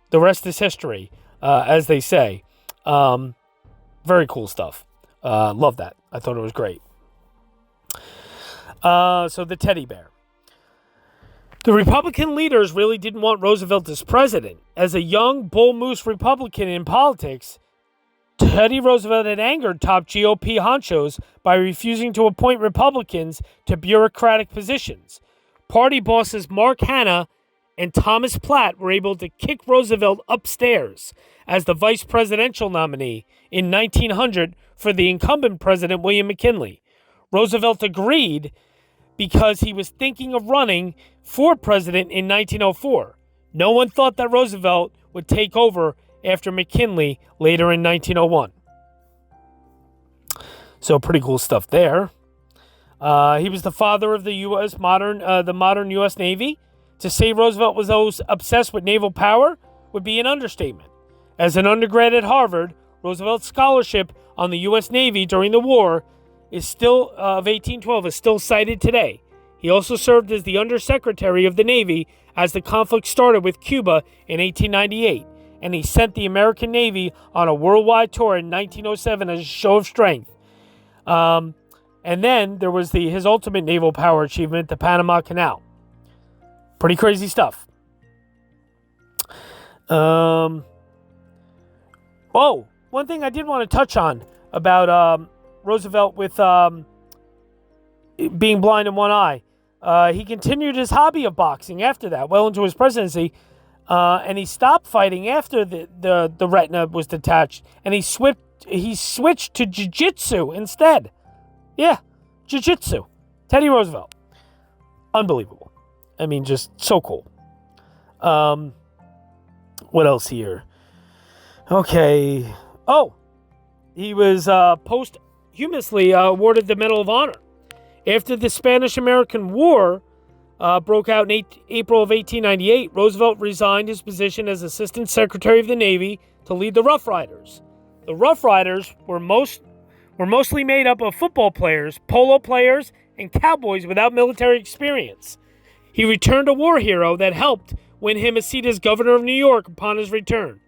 the rest is history, as they say. Very cool stuff. Love that. I thought it was great. So the teddy bear. The Republican leaders really didn't want Roosevelt as president. As a young bull moose Republican in politics, Teddy Roosevelt had angered top GOP honchos by refusing to appoint Republicans to bureaucratic positions. Party bosses Mark Hanna and Thomas Platt were able to kick Roosevelt upstairs as the vice presidential nominee in 1900 for the incumbent president William McKinley. Roosevelt agreed because he was thinking of running for president in 1904. No one thought that Roosevelt would take over after McKinley later in 1901. So pretty cool stuff there. He was the father of the modern U.S. Navy. To say Roosevelt was obsessed with naval power would be an understatement. As an undergrad at Harvard, Roosevelt's scholarship on the U.S. Navy during the war of 1812 is still cited today. He also served as the Undersecretary of the Navy as the conflict started with Cuba in 1898, and he sent the American Navy on a worldwide tour in 1907 as a show of strength. And then there was his ultimate naval power achievement, the Panama Canal. Pretty crazy stuff. One thing I did want to touch on about Roosevelt with being blind in one eye. He continued his hobby of boxing after that, well into his presidency, and he stopped fighting after the retina was detached, and he switched to jiu-jitsu instead. Yeah, jiu-jitsu. Teddy Roosevelt. Unbelievable. I mean, just so cool. What else here? Okay. Oh, he was posthumously awarded the Medal of Honor. After the Spanish-American War broke out in April of 1898, Roosevelt resigned his position as Assistant Secretary of the Navy to lead the Rough Riders. The Rough Riders were mostly made up of football players, polo players, and cowboys without military experience. He returned a war hero that helped win him a seat as governor of New York upon his return.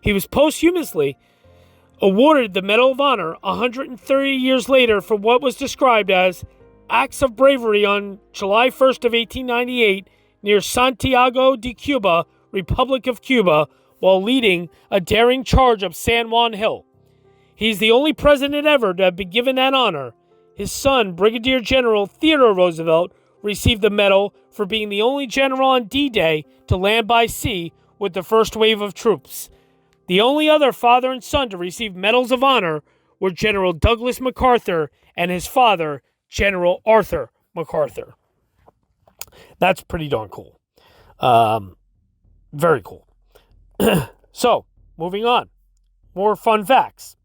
He was posthumously awarded the Medal of Honor 130 years later for what was described as acts of bravery on July 1st of 1898 near Santiago de Cuba, Republic of Cuba, while leading a daring charge up San Juan Hill. He's the only president ever to have been given that honor. His son, Brigadier General Theodore Roosevelt, received the medal for being the only general on D-Day to land by sea with the first wave of troops. The only other father and son to receive medals of honor were General Douglas MacArthur and his father, General Arthur MacArthur. That's pretty darn cool. Very cool. So, moving on. More fun facts.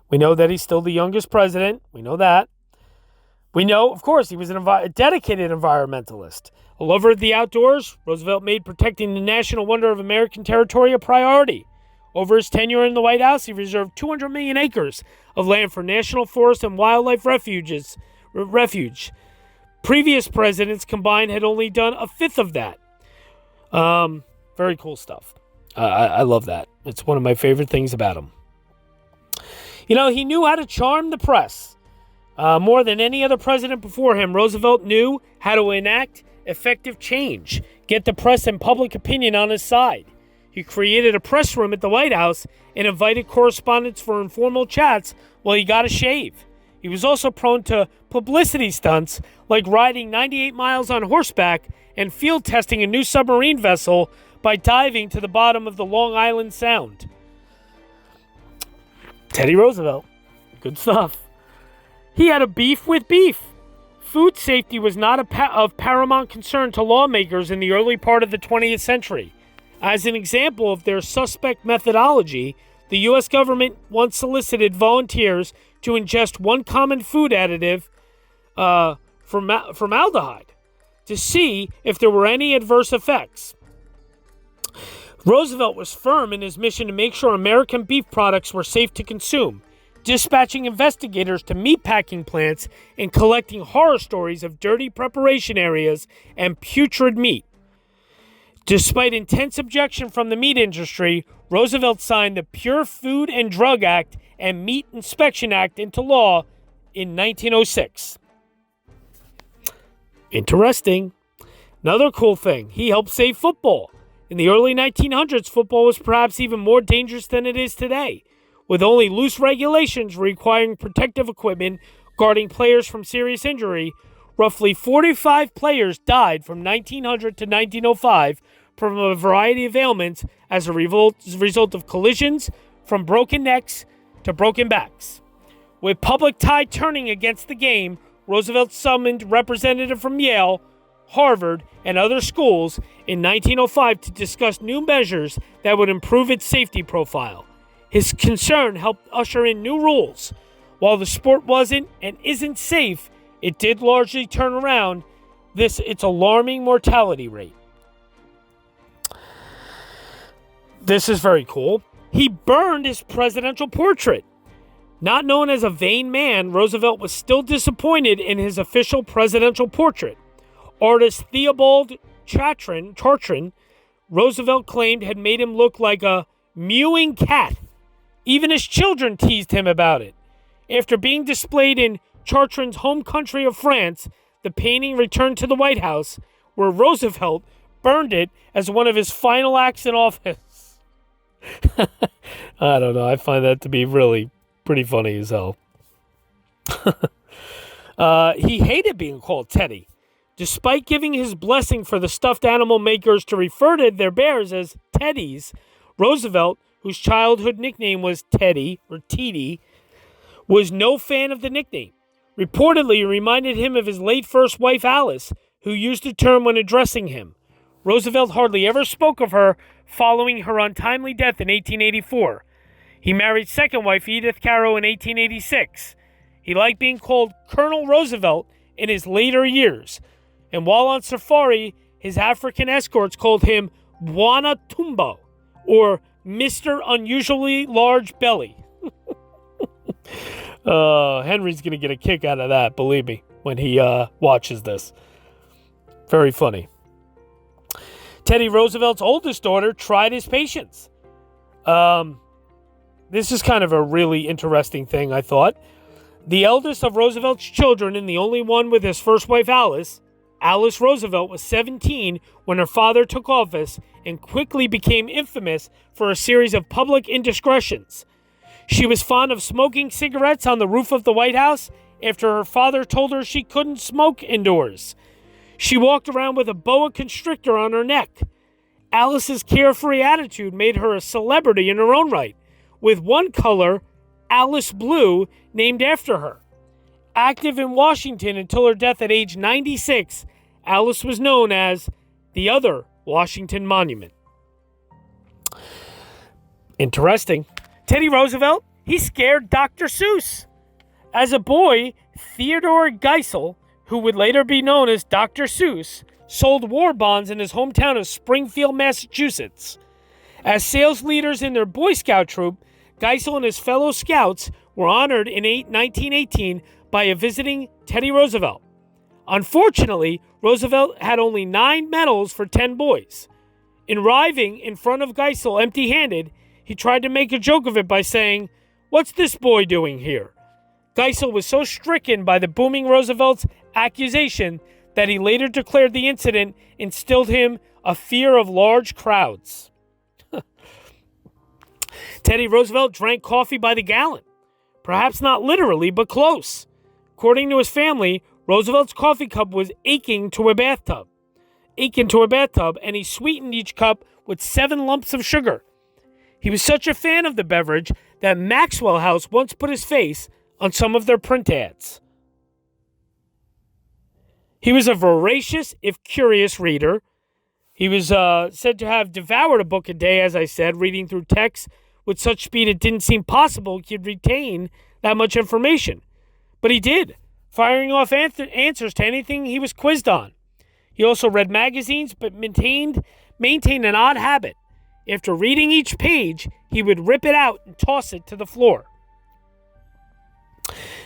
We know that he's still the youngest president. We know that. We know, of course, he was a dedicated environmentalist. A lover of the outdoors, Roosevelt made protecting the national wonder of American territory a priority. Over his tenure in the White House, he reserved 200 million acres of land for national forest and wildlife refuge. Previous presidents combined had only done a fifth of that. Very cool stuff. I love that. It's one of my favorite things about him. You know, he knew how to charm the press. More than any other president before him, Roosevelt knew how to enact effective change, get the press and public opinion on his side. He created a press room at the White House and invited correspondents for informal chats while he got a shave. He was also prone to publicity stunts like riding 98 miles on horseback and field testing a new submarine vessel by diving to the bottom of the Long Island Sound. Teddy Roosevelt. Good stuff. He had a beef with beef. Food safety was not of paramount concern to lawmakers in the early part of the 20th century. As an example of their suspect methodology, the U.S. government once solicited volunteers to ingest one common food additive, formaldehyde, to see if there were any adverse effects. Roosevelt was firm in his mission to make sure American beef products were safe to consume, dispatching investigators to meatpacking plants and collecting horror stories of dirty preparation areas and putrid meat. Despite intense objection from the meat industry, Roosevelt signed the Pure Food and Drug Act and Meat Inspection Act into law in 1906. Interesting. Another cool thing, he helped save football. In the early 1900s, football was perhaps even more dangerous than it is today, with only loose regulations requiring protective equipment guarding players from serious injury. Roughly 45 players died from 1900 to 1905 from a variety of ailments as a result of collisions, from broken necks to broken backs. With public tide turning against the game, Roosevelt summoned representatives from Yale, Harvard, and other schools in 1905 to discuss new measures that would improve its safety profile. His concern helped usher in new rules. While the sport wasn't and isn't safe, it did largely turn around its alarming mortality rate. This is very cool. He burned his presidential portrait. Not known as a vain man, Roosevelt was still disappointed in his official presidential portrait. Artist Theobald Chartrand Roosevelt claimed had made him look like a mewing cat. Even his children teased him about it. After being displayed in Chartrand's home country of France, the painting returned to the White House, where Roosevelt burned it as one of his final acts in office. I don't know. I find that to be really pretty funny as hell. He hated being called Teddy. Despite giving his blessing for the stuffed animal makers to refer to their bears as Teddies, Roosevelt, whose childhood nickname was Teddy or Teedy, was no fan of the nickname. Reportedly, it reminded him of his late first wife, Alice, who used the term when addressing him. Roosevelt hardly ever spoke of her following her untimely death in 1884. He married second wife Edith Caro in 1886. He liked being called Colonel Roosevelt in his later years, and while on safari, his African escorts called him Bwana Tumbo, or Mr. Unusually Large Belly. Henry's going to get a kick out of that, believe me, when he watches this. Very funny. Teddy Roosevelt's oldest daughter tried his patience. This is kind of a really interesting thing, I thought. The eldest of Roosevelt's children and the only one with his first wife, Alice Roosevelt, was 17 when her father took office and quickly became infamous for a series of public indiscretions. She was fond of smoking cigarettes on the roof of the White House after her father told her she couldn't smoke indoors. She walked around with a boa constrictor on her neck. Alice's carefree attitude made her a celebrity in her own right, with one color, Alice Blue, named after her. Active in Washington until her death at age 96, Alice was known as the other Washington Monument. Interesting. Teddy Roosevelt, he scared Dr. Seuss. As a boy, Theodore Geisel, who would later be known as Dr. Seuss, sold war bonds in his hometown of Springfield, Massachusetts. As sales leaders in their Boy Scout troop, Geisel and his fellow scouts were honored in 1918 by a visiting Teddy Roosevelt. Unfortunately, Roosevelt had only 9 medals for 10 boys. In arriving in front of Geisel empty-handed, he tried to make a joke of it by saying, "What's this boy doing here?" Geisel was so stricken by the booming Roosevelt's accusation that he later declared the incident instilled him a fear of large crowds. Teddy Roosevelt drank coffee by the gallon. Perhaps not literally, but close. According to his family, Roosevelt's coffee cup was akin to a bathtub, and he sweetened each cup with 7 lumps of sugar. He was such a fan of the beverage that Maxwell House once put his face on some of their print ads. He was a voracious, if curious, reader. He was said to have devoured a book a day, as I said, reading through texts with such speed it didn't seem possible he could retain that much information. But he did, firing off answers to anything he was quizzed on. He also read magazines, but maintained an odd habit. After reading each page, he would rip it out and toss it to the floor.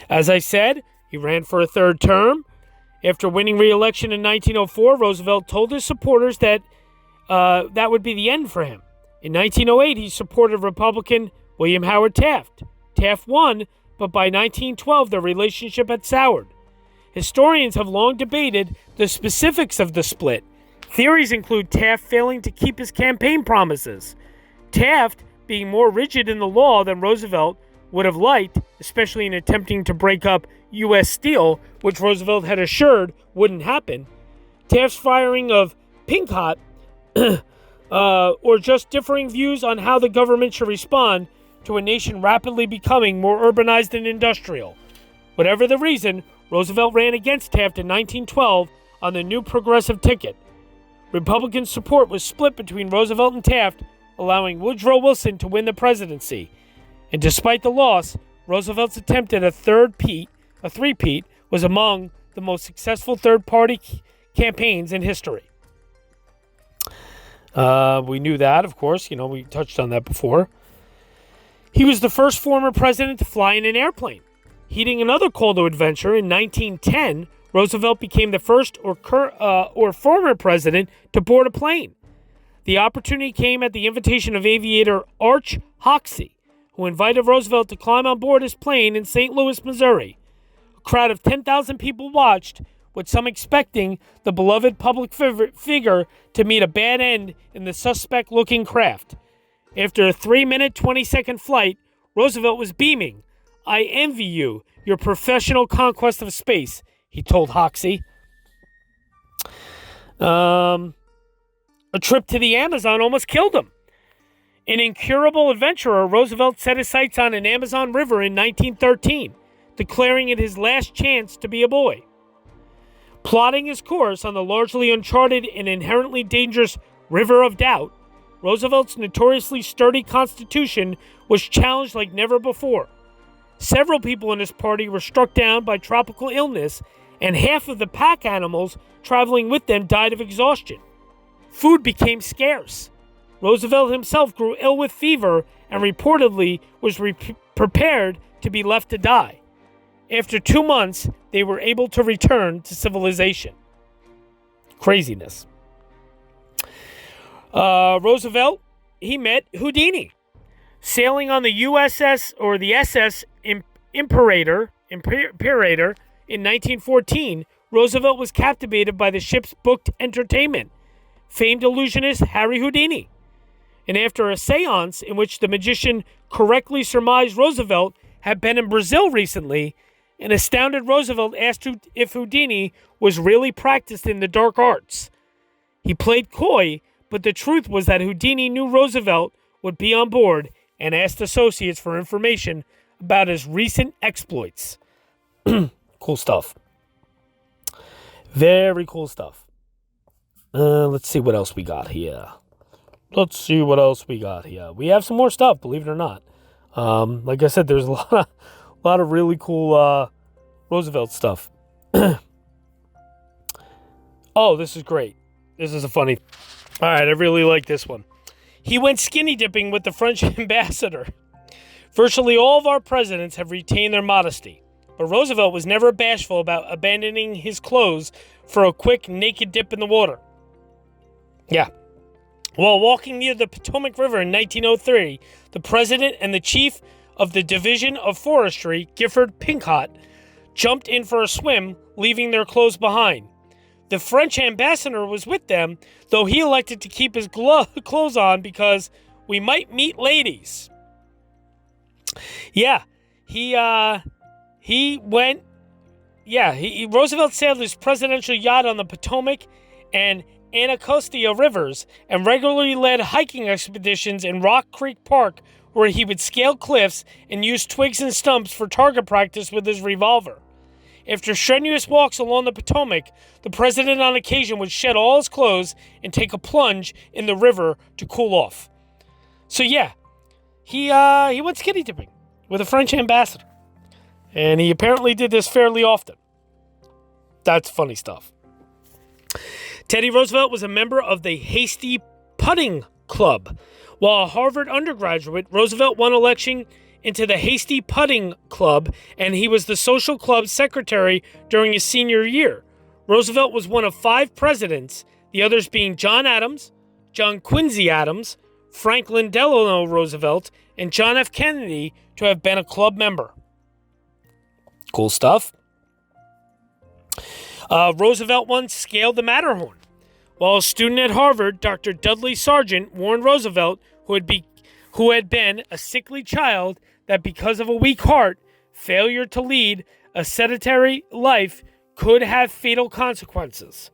As I said, he ran for a 3rd term. After winning re-election in 1904, Roosevelt told his supporters that that would be the end for him. In 1908, he supported Republican William Howard Taft. Taft won, but by 1912, their relationship had soured. Historians have long debated the specifics of the split. Theories include Taft failing to keep his campaign promises, Taft being more rigid in the law than Roosevelt would have liked, especially in attempting to break up U.S. Steel, which Roosevelt had assured wouldn't happen, Taft's firing of Pink Hot, or just differing views on how the government should respond to a nation rapidly becoming more urbanized and industrial. Whatever the reason, Roosevelt ran against Taft in 1912 on the new progressive ticket. Republican support was split between Roosevelt and Taft, allowing Woodrow Wilson to win the presidency. And despite the loss, Roosevelt's attempt at a three-peat, was among the most successful third-party campaigns in history. We knew that, of course. We touched on that before. He was the first former president to fly in an airplane. Heeding another call to adventure, in 1910, Roosevelt became the first or former president to board a plane. The opportunity came at the invitation of aviator Arch Hoxsey, who invited Roosevelt to climb on board his plane in St. Louis, Missouri. A crowd of 10,000 people watched, with some expecting the beloved public figure to meet a bad end in the suspect-looking craft. After a 3-minute, 20-second flight, Roosevelt was beaming. "I envy you, your professional conquest of space," he told Hoxsey. A trip to the Amazon almost killed him. An incurable adventurer, Roosevelt set his sights on an Amazon river in 1913, declaring it his last chance to be a boy. Plotting his course on the largely uncharted and inherently dangerous River of Doubt, Roosevelt's notoriously sturdy constitution was challenged like never before. Several people in his party were struck down by tropical illness, and half of the pack animals traveling with them died of exhaustion. Food became scarce. Roosevelt himself grew ill with fever and reportedly was prepared to be left to die. After 2 months, they were able to return to civilization. Craziness. Roosevelt, he met Houdini. Sailing on the USS or the SS Imperator in 1914, Roosevelt was captivated by the ship's booked entertainment, famed illusionist Harry Houdini. And after a seance in which the magician correctly surmised Roosevelt had been in Brazil recently, an astounded Roosevelt asked if Houdini was really practiced in the dark arts. He played coy, but the truth was that Houdini knew Roosevelt would be on board and asked associates for information about his recent exploits. Cool stuff. Very cool stuff. Let's see what else we got here. We have some more stuff, believe it or not. Like I said, there's a lot of really cool Roosevelt stuff. Oh, this is great. This is a funny. All right, I really like this one. He went skinny dipping with the French ambassador. Virtually all of our presidents have retained their modesty, but Roosevelt was never bashful about abandoning his clothes for a quick naked dip in the water. Yeah. While walking near the Potomac River in 1903, the president and the chief of the Division of Forestry, Gifford Pinchot, jumped in for a swim, leaving their clothes behind. The French ambassador was with them, though he elected to keep his clothes on because we might meet ladies. Yeah, Roosevelt sailed his presidential yacht on the Potomac and Anacostia rivers and regularly led hiking expeditions in Rock Creek Park, where he would scale cliffs and use twigs and stumps for target practice with his revolver. After strenuous walks along the Potomac, the president on occasion would shed all his clothes and take a plunge in the river to cool off. So yeah, he went skinny dipping with a French ambassador. And he apparently did this fairly often. That's funny stuff. Teddy Roosevelt was a member of the Hasty Putting Club. While a Harvard undergraduate, Roosevelt won election into the Hasty Putting Club, and he was the social club secretary during his senior year. Roosevelt was one of 5 presidents, the others being John Adams, John Quincy Adams, Franklin Delano Roosevelt, and John F. Kennedy, to have been a club member. Cool stuff. Roosevelt once scaled the Matterhorn. While a student at Harvard, Dr. Dudley Sargent warned Roosevelt, who had been a sickly child, that because of a weak heart, failure to lead a sedentary life could have fatal consequences.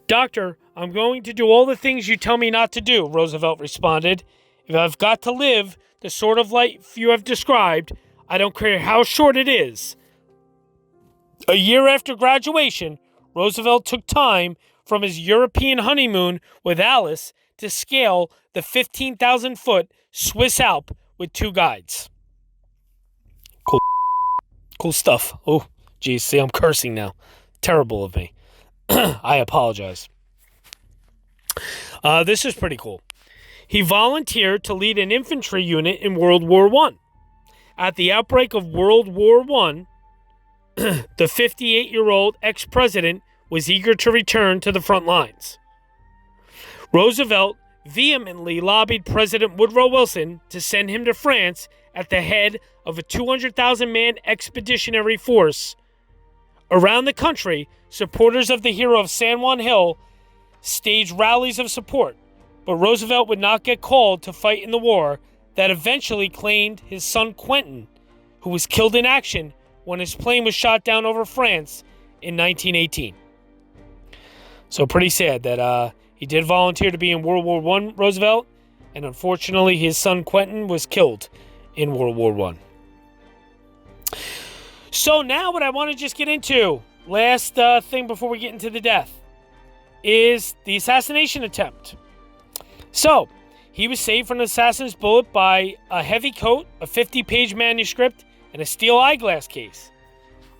"Doctor, I'm going to do all the things you tell me not to do," Roosevelt responded. "If I've got to live the sort of life you have described, I don't care how short it is." A year after graduation, Roosevelt took time from his European honeymoon with Alice to scale the 15,000-foot Swiss Alp with 2 guides. Cool stuff. Oh, geez, see, I'm cursing now. Terrible of me. I apologize. This is pretty cool. He volunteered to lead an infantry unit in World War I. At the outbreak of World War I, the 58-year-old ex-president was eager to return to the front lines. Roosevelt vehemently lobbied President Woodrow Wilson to send him to France at the head of a 200,000-man expeditionary force. Around the country, supporters of the hero of San Juan Hill staged rallies of support, but Roosevelt would not get called to fight in the war that eventually claimed his son Quentin, who was killed in action when his plane was shot down over France in 1918. So pretty sad that he did volunteer to be in World War I, Roosevelt, and unfortunately his son Quentin was killed in World War I. So now what I want to just get into, last thing before we get into the death, is the assassination attempt. So, he was saved from an assassin's bullet by a heavy coat, a 50-page manuscript, and a steel eyeglass case.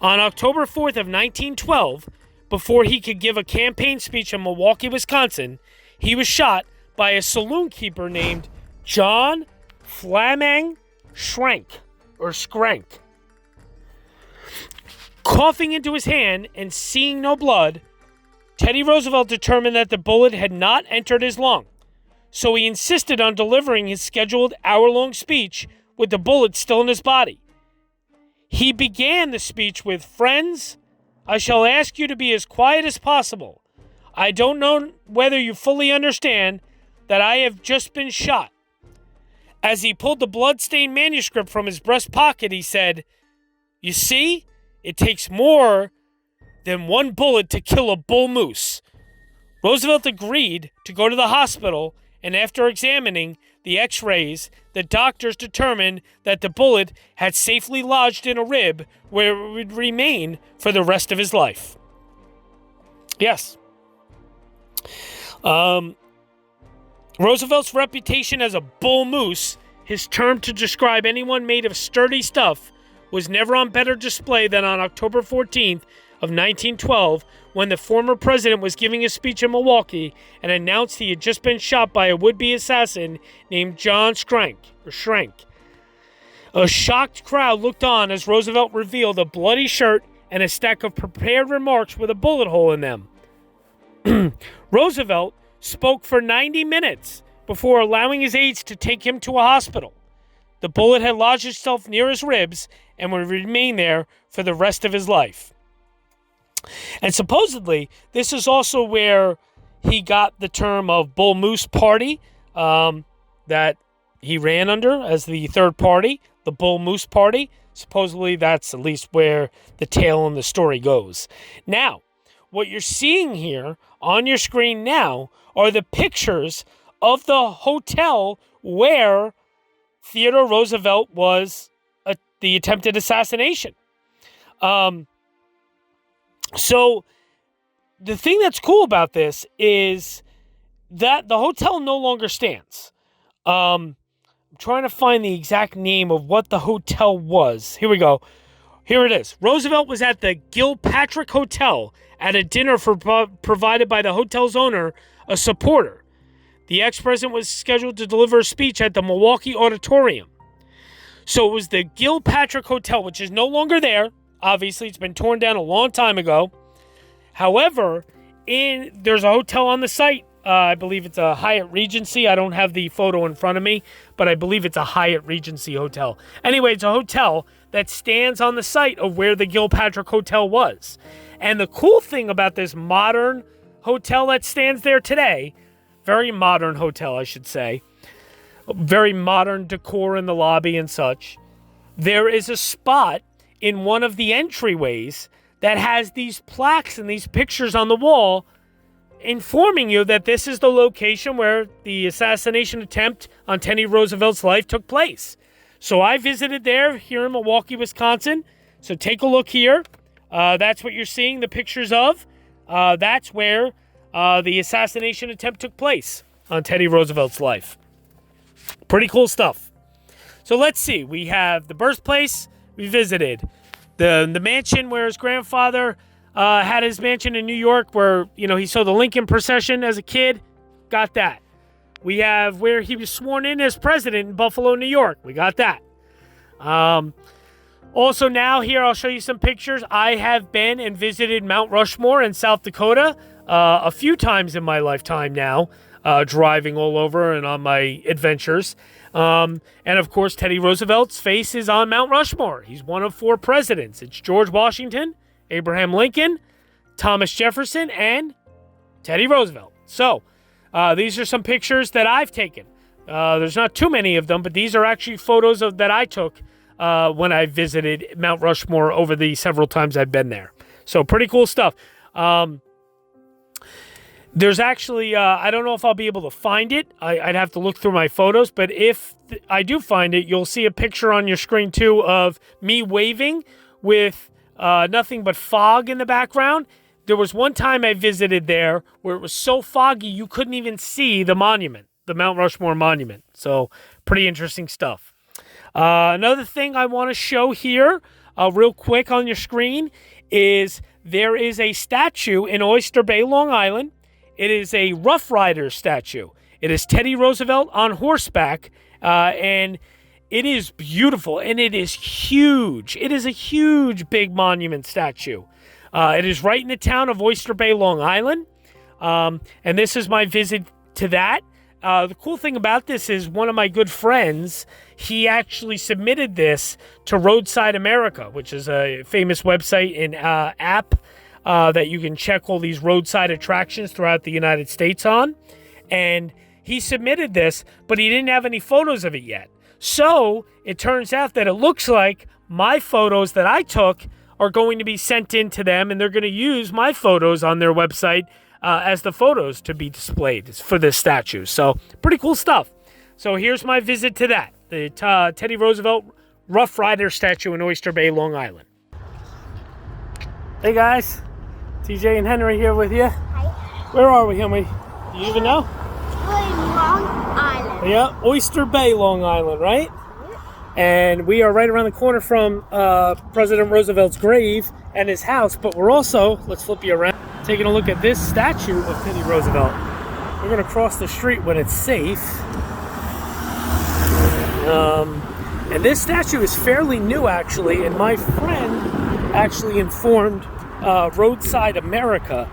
On October 4th of 1912, before he could give a campaign speech in Milwaukee, Wisconsin, he was shot by a saloon keeper named John Flameng Schrank. Coughing into his hand and seeing no blood, Teddy Roosevelt determined that the bullet had not entered his lung, so he insisted on delivering his scheduled hour-long speech with the bullet still in his body. He began the speech with, "Friends, I shall ask you to be as quiet as possible. I don't know whether you fully understand that I have just been shot." As he pulled the blood-stained manuscript from his breast pocket, he said, "You see, it takes more than one bullet to kill a bull moose." Roosevelt agreed to go to the hospital, and after examining the x-rays, the doctors determined that the bullet had safely lodged in a rib where it would remain for the rest of his life. Yes. Roosevelt's reputation as a bull moose, his term to describe anyone made of sturdy stuff, was never on better display than on October 14th of 1912, when the former president was giving a speech in Milwaukee and announced he had just been shot by a would-be assassin named John Schrank. A shocked crowd looked on as Roosevelt revealed a bloody shirt and a stack of prepared remarks with a bullet hole in them. Roosevelt spoke for 90 minutes before allowing his aides to take him to a hospital. The bullet had lodged itself near his ribs and would remain there for the rest of his life. And supposedly, this is also where he got the term of Bull Moose Party that he ran under as the third party, the Bull Moose Party. Supposedly, that's at least where the tale in the story goes. Now, what you're seeing here on your screen now are the pictures of the hotel where Theodore Roosevelt was the attempted assassination. So the thing that's cool about this is that the hotel no longer stands. I'm trying to find the exact name of what the hotel was. Here we go. Here it is. Roosevelt was at the Gilpatrick Hotel at a dinner provided by the hotel's owner, a supporter. The ex-president was scheduled to deliver a speech at the Milwaukee Auditorium. So it was the Gilpatrick Hotel, which is no longer there. Obviously, it's been torn down a long time ago. However, there's a hotel on the site. I believe it's a Hyatt Regency. I don't have the photo in front of me, but I believe it's a Hyatt Regency hotel. Anyway, it's a hotel that stands on the site of where the Gilpatrick Hotel was. And the cool thing about this modern hotel that stands there today, very modern hotel, I should say, very modern decor in the lobby and such, there is a spot in one of the entryways that has these plaques and these pictures on the wall informing you that this is the location where the assassination attempt on Teddy Roosevelt's life took place. So I visited there here in Milwaukee, Wisconsin. So take a look here. That's what you're seeing the pictures of. That's where the assassination attempt took place on Teddy Roosevelt's life. Pretty cool stuff. So let's see. We have the birthplace we visited. The mansion where his grandfather had his mansion in New York where, he saw the Lincoln procession as a kid. Got that. We have where he was sworn in as president in Buffalo, New York. We got that. Also now here, I'll show you some pictures. I have been and visited Mount Rushmore in South Dakota a few times in my lifetime now. driving all over and on my adventures. And of course, Teddy Roosevelt's face is on Mount Rushmore. He's one of 4 presidents. It's George Washington, Abraham Lincoln, Thomas Jefferson, and Teddy Roosevelt. So these are some pictures that I've taken. There's not too many of them, but these are actually photos that I took when I visited Mount Rushmore over the several times I've been there. So pretty cool stuff. There's actually, I don't know if I'll be able to find it. I'd have to look through my photos, but if I do find it, you'll see a picture on your screen too of me waving with nothing but fog in the background. There was one time I visited there where it was so foggy you couldn't even see the monument, the Mount Rushmore monument. So pretty interesting stuff. Another thing I want to show here real quick on your screen is there is a statue in Oyster Bay, Long Island. It is a Rough Rider statue. It is Teddy Roosevelt on horseback, and it is beautiful, and it is huge. It is a huge, big monument statue. It is right in the town of Oyster Bay, Long Island, and this is my visit to that. The cool thing about this is one of my good friends, he actually submitted this to Roadside America, which is a famous website and app that you can check all these roadside attractions throughout the United States on. And he submitted this, but he didn't have any photos of it yet. So it turns out that it looks like my photos that I took are going to be sent in to them, and they're going to use my photos on their website as the photos to be displayed for this statue. So pretty cool stuff. So here's my visit to that, the Teddy Roosevelt Rough Rider statue in Oyster Bay, Long Island. Hey guys, TJ and Henry here with you. Hi. Where are we, Henry? Do you even know? We're in Long Island. Yeah, Oyster Bay, Long Island, right? And we are right around the corner from President Roosevelt's grave and his house, but we're also, let's flip you around, taking a look at this statue of Teddy Roosevelt. We're going to cross the street when it's safe. And this statue is fairly new, actually, and my friend actually informed Roadside America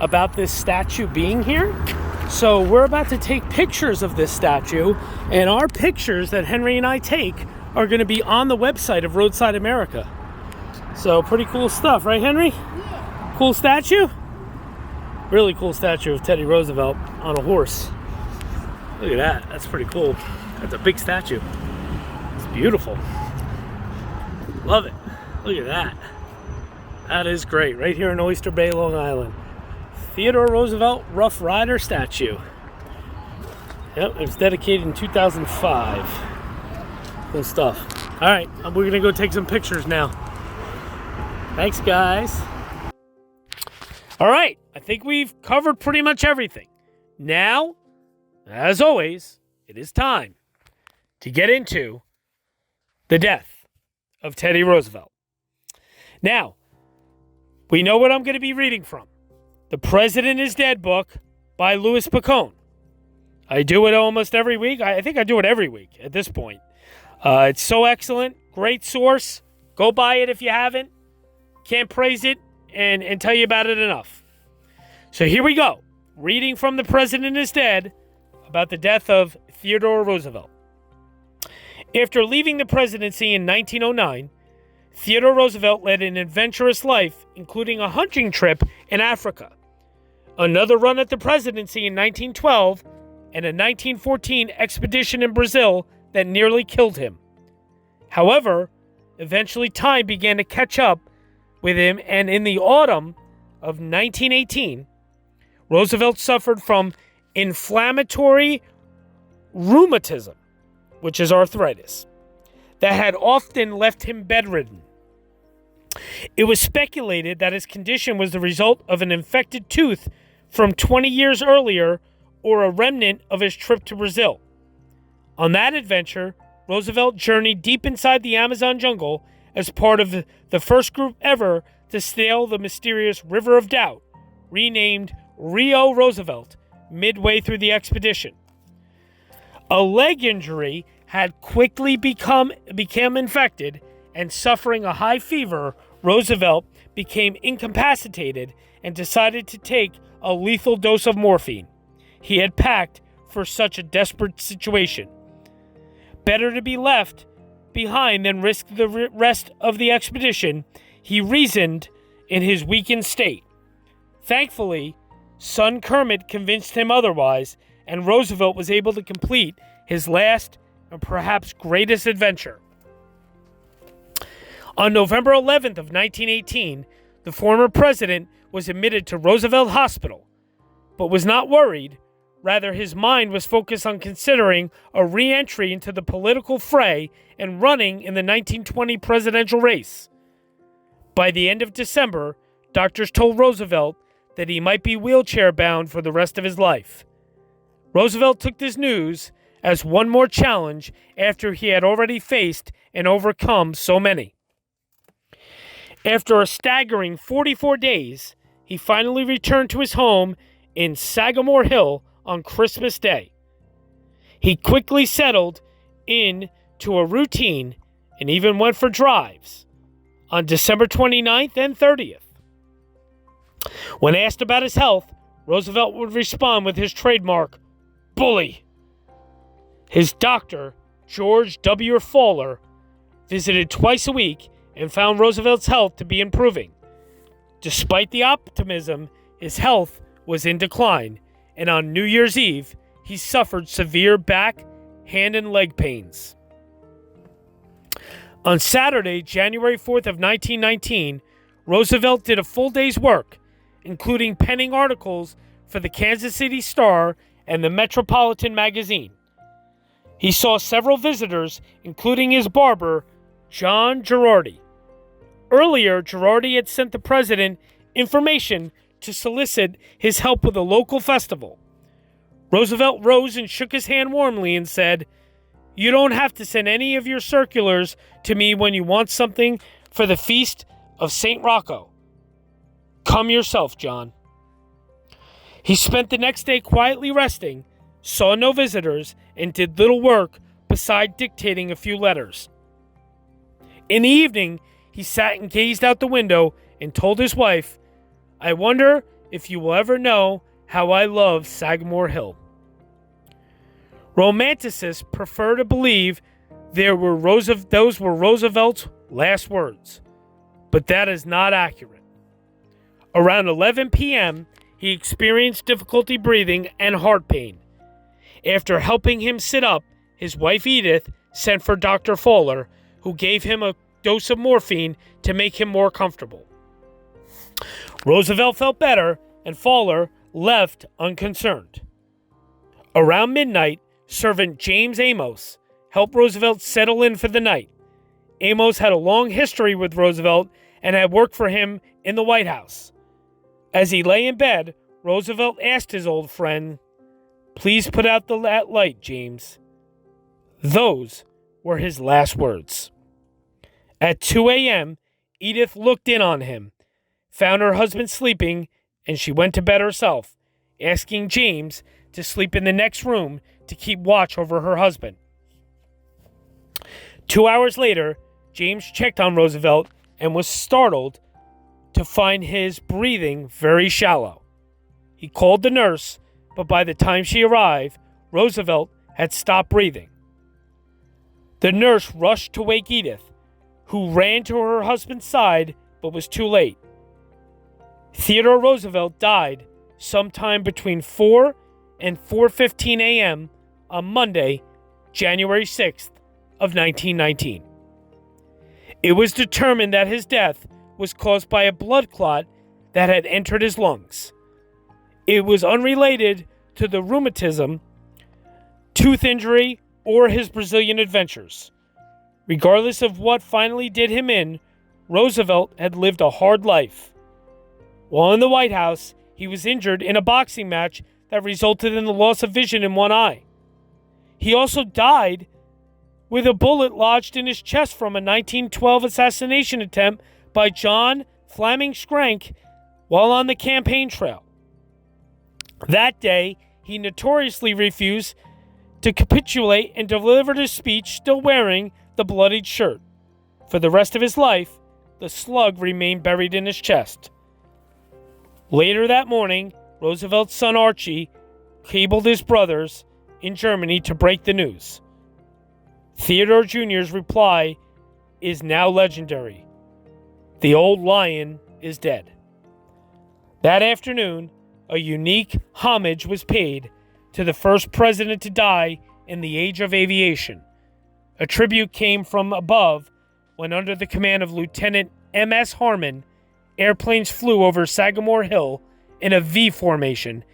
about this statue being here. So we're about to take pictures of this statue, and our pictures that Henry and I take are going to be on the website of Roadside America. So pretty cool stuff, right, Henry? Yeah. Cool statue? Really cool statue of Teddy Roosevelt on a horse. Look at that. That's pretty cool. That's a big statue. It's beautiful. Love it. Look at that. That is great. Right here in Oyster Bay, Long Island. Theodore Roosevelt Rough Rider statue. Yep, it was dedicated in 2005. Cool stuff. All right, we're going to go take some pictures now. Thanks, guys. All right, I think we've covered pretty much everything. Now, as always, it is time to get into the death of Teddy Roosevelt. Now, we know what I'm going to be reading from. The President is Dead book by Louis Picone. I do it almost every week. I think I do it every week at this point. It's so excellent. Great source. Go buy it if you haven't. Can't praise it and tell you about it enough. So here we go. Reading from The President is Dead about the death of Theodore Roosevelt. After leaving the presidency in 1909, Theodore Roosevelt led an adventurous life, including a hunting trip in Africa, another run at the presidency in 1912, and a 1914 expedition in Brazil that nearly killed him. However, eventually time began to catch up with him, and in the autumn of 1918, Roosevelt suffered from inflammatory rheumatism, which is arthritis, that had often left him bedridden. It was speculated that his condition was the result of an infected tooth from 20 years earlier or a remnant of his trip to Brazil. On that adventure, Roosevelt journeyed deep inside the Amazon jungle as part of the first group ever to sail the mysterious River of Doubt, renamed Rio Roosevelt, midway through the expedition. A leg injury had quickly become infected, and suffering a high fever, Roosevelt became incapacitated and decided to take a lethal dose of morphine. he had packed for such a desperate situation. Better to be left behind than risk the rest of the expedition, he reasoned in his weakened state. Thankfully, son Kermit convinced him otherwise, and Roosevelt was able to complete his last and perhaps greatest adventure. On November 11th of 1918, the former president was admitted to Roosevelt Hospital, but was not worried. Rather, his mind was focused on considering a re-entry into the political fray and running in the 1920 presidential race. By the end of December, doctors told Roosevelt that he might be wheelchair-bound for the rest of his life. Roosevelt took this news as one more challenge after he had already faced and overcome so many. After a staggering 44 days, he finally returned to his home in Sagamore Hill on Christmas Day. He quickly settled into a routine and even went for drives on December 29th and 30th. When asked about his health, Roosevelt would respond with his trademark, "Bully." His doctor, George W. Fowler, visited twice a week and found Roosevelt's health to be improving. Despite the optimism, his health was in decline, and on New Year's Eve, he suffered severe back, hand, and leg pains. On Saturday, January 4th of 1919, Roosevelt did a full day's work, including penning articles for the Kansas City Star and the Metropolitan Magazine. He saw several visitors, including his barber, John Girardi. Earlier, Girardi had sent the president information to solicit his help with a local festival. Roosevelt rose and shook his hand warmly and said, "You don't have to send any of your circulars to me when you want something for the feast of St. Rocco. Come yourself, John." He spent the next day quietly resting, saw no visitors, and did little work beside dictating a few letters. In the evening, he sat and gazed out the window and told his wife, "I wonder if you will ever know how I love Sagamore Hill." Romanticists prefer to believe those were Roosevelt's last words, but that is not accurate. Around 11 p.m., he experienced difficulty breathing and heart pain. After helping him sit up, his wife Edith sent for Dr. Fowler, who gave him a dose of morphine to make him more comfortable. Roosevelt felt better, and Fowler left unconcerned. Around midnight, servant James Amos helped Roosevelt settle in for the night. Amos had a long history with Roosevelt and had worked for him in the White House. As he lay in bed, Roosevelt asked his old friend, "Please put out that light, James." Those were his last words. At 2 a.m., Edith looked in on him, found her husband sleeping, and she went to bed herself, asking James to sleep in the next room to keep watch over her husband. 2 hours later, James checked on Roosevelt and was startled to find his breathing very shallow. He called the nurse, but by the time she arrived, Roosevelt had stopped breathing. The nurse rushed to wake Edith, who ran to her husband's side but was too late. Theodore Roosevelt died sometime between 4 and 4:15 a.m. on Monday, January 6th of 1919. It was determined that his death was caused by a blood clot that had entered his lungs. It was unrelated to the rheumatism, tooth injury, or his Brazilian adventures. Regardless of what finally did him in, Roosevelt had lived a hard life. While in the White House, he was injured in a boxing match that resulted in the loss of vision in one eye. He also died with a bullet lodged in his chest from a 1912 assassination attempt by John Fleming Schenck while on the campaign trail. That day, he notoriously refused to capitulate and delivered his speech still wearing the bloodied shirt. For the rest of his life, the slug remained buried in his chest. Later that morning, Roosevelt's son Archie cabled his brothers in Germany to break the news. Theodore Jr.'s reply is now legendary. The old lion is dead. That afternoon, a unique homage was paid to the first president to die in the age of aviation. A tribute came from above when, under the command of Lieutenant M.S. Harmon, airplanes flew over Sagamore Hill in a V formation,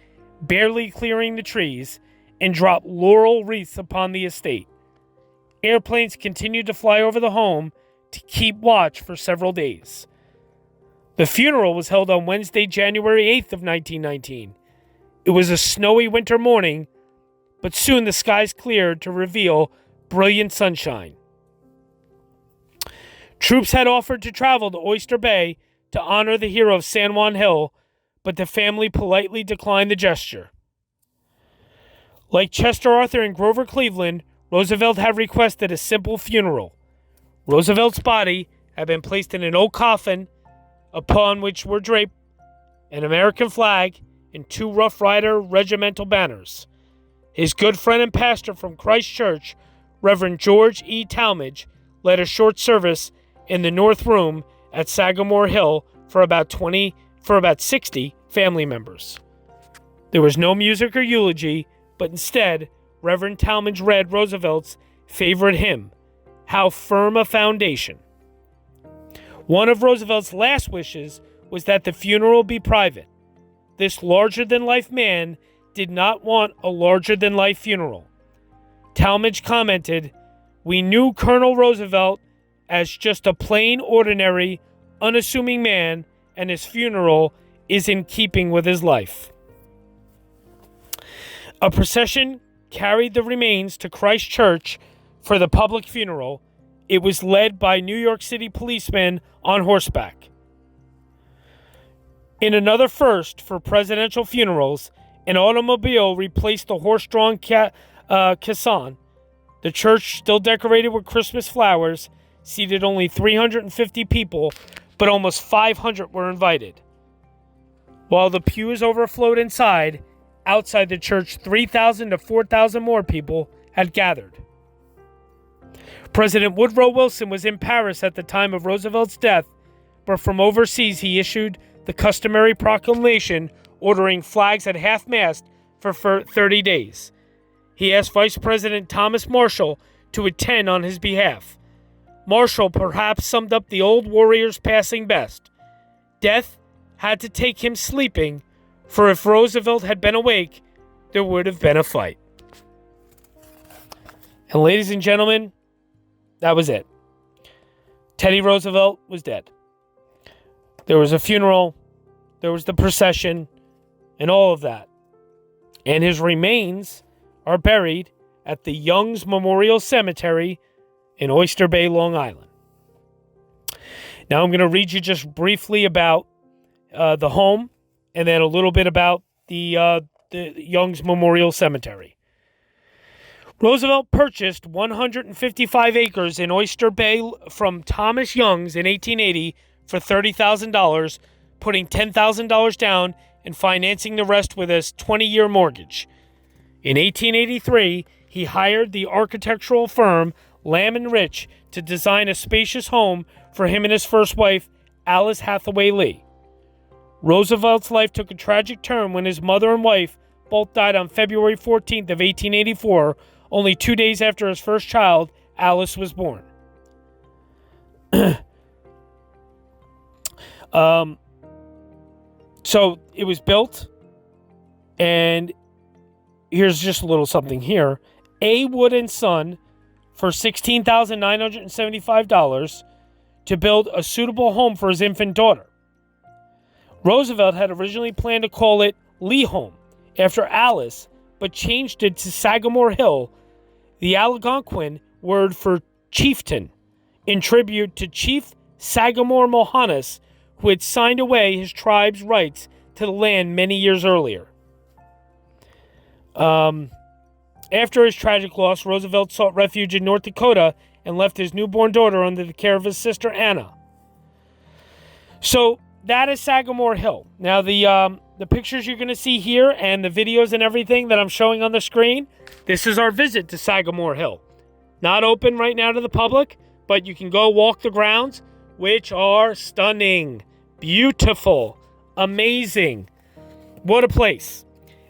barely clearing the trees, and dropped laurel wreaths upon the estate. Airplanes continued to fly over the home to keep watch for several days. The funeral was held on Wednesday, January 8th of 1919. It was a snowy winter morning, but soon the skies cleared to reveal brilliant sunshine. Troops had offered to travel to Oyster Bay to honor the hero of San Juan Hill, but the family politely declined the gesture. Like Chester Arthur and Grover Cleveland, Roosevelt had requested a simple funeral. Roosevelt's body had been placed in an oak coffin upon which were draped an American flag and 2 Rough Rider regimental banners. His good friend and pastor from Christ Church, Reverend George E. Talmage, led a short service in the North Room at Sagamore Hill for about 60 family members. There was no music or eulogy, but instead, Reverend Talmage read Roosevelt's favorite hymn, "How Firm a Foundation." One of Roosevelt's last wishes was that the funeral be private. This larger-than-life man did not want a larger-than-life funeral. Talmage commented, "We knew Colonel Roosevelt as just a plain, ordinary, unassuming man, and his funeral is in keeping with his life." A procession carried the remains to Christ Church for the public funeral. It was led by New York City policemen on horseback. In another first for presidential funerals, an automobile replaced the horse-drawn caisson. The church, still decorated with Christmas flowers, seated only 350 people, but almost 500 were invited. While the pews overflowed inside, outside the church, 3,000 to 4,000 more people had gathered. President Woodrow Wilson was in Paris at the time of Roosevelt's death, but from overseas he issued the customary proclamation ordering flags at half-mast for 30 days. He asked Vice President Thomas Marshall to attend on his behalf. Marshall perhaps summed up the old warrior's passing best. Death had to take him sleeping, for if Roosevelt had been awake, there would have been a fight. And ladies and gentlemen, that was it. Teddy Roosevelt was dead. There was a funeral, there was the procession, and all of that. And his remains are buried at the Young's Memorial Cemetery in Oyster Bay, Long Island. Now I'm going to read you just briefly about the home, and then a little bit about the Young's Memorial Cemetery. Roosevelt purchased 155 acres in Oyster Bay from Thomas Young's in 1880 for $30,000, putting $10,000 down and financing the rest with a 20-year mortgage. In 1883, he hired the architectural firm Lamb & Rich to design a spacious home for him and his first wife, Alice Hathaway Lee. Roosevelt's life took a tragic turn when his mother and wife both died on February 14th of 1884, only 2 days after his first child, Alice, was born. So it was built, and here's just a little something here. A. Wood & Son for $16,975 to build a suitable home for his infant daughter. Roosevelt had originally planned to call it Lee Home after Alice, but changed it to Sagamore Hill, the Algonquin word for chieftain, in tribute to Chief Sagamore Mohannis, who had signed away his tribe's rights to the land many years earlier. After his tragic loss, Roosevelt sought refuge in North Dakota and left his newborn daughter under the care of his sister Anna. So that is Sagamore Hill. Now, the the pictures you're going to see here and the videos and everything that I'm showing on the screen, this is our visit to Sagamore Hill. Not open right now to the public, but you can go walk the grounds, which are stunning, beautiful, amazing. What a place.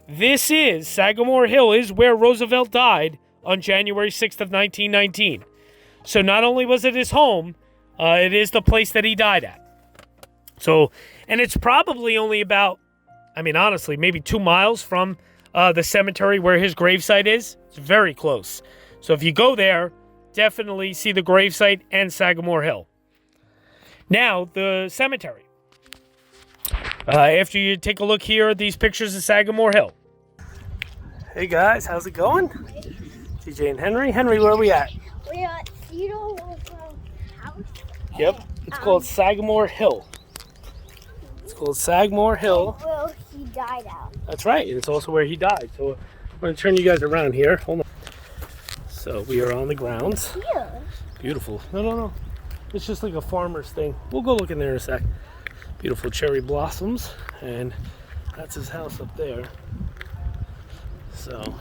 This is, Sagamore Hill is where Roosevelt died on January 6th of 1919. So not only was it his home, it is the place that he died at. So, and it's probably only about, honestly, maybe 2 miles from the cemetery where his gravesite is. It's very close. So if you go there, definitely see the gravesite and Sagamore Hill. Now, the cemetery. After you take a look here at these pictures of Sagamore Hill. Hey guys, how's it going? TJ and Henry. Henry, where are we at? We're at Theodore Roosevelt's house. Yep, it's called Sagamore Hill. It's called Sagamore Hill. Where he died at. That's right, and it's also where he died. So I'm going to turn you guys around here. Hold on. So we are on the grounds. Here. Beautiful. No. It's just like a farmer's thing. We'll go look in there in a sec. Beautiful cherry blossoms, and that's his house up there. So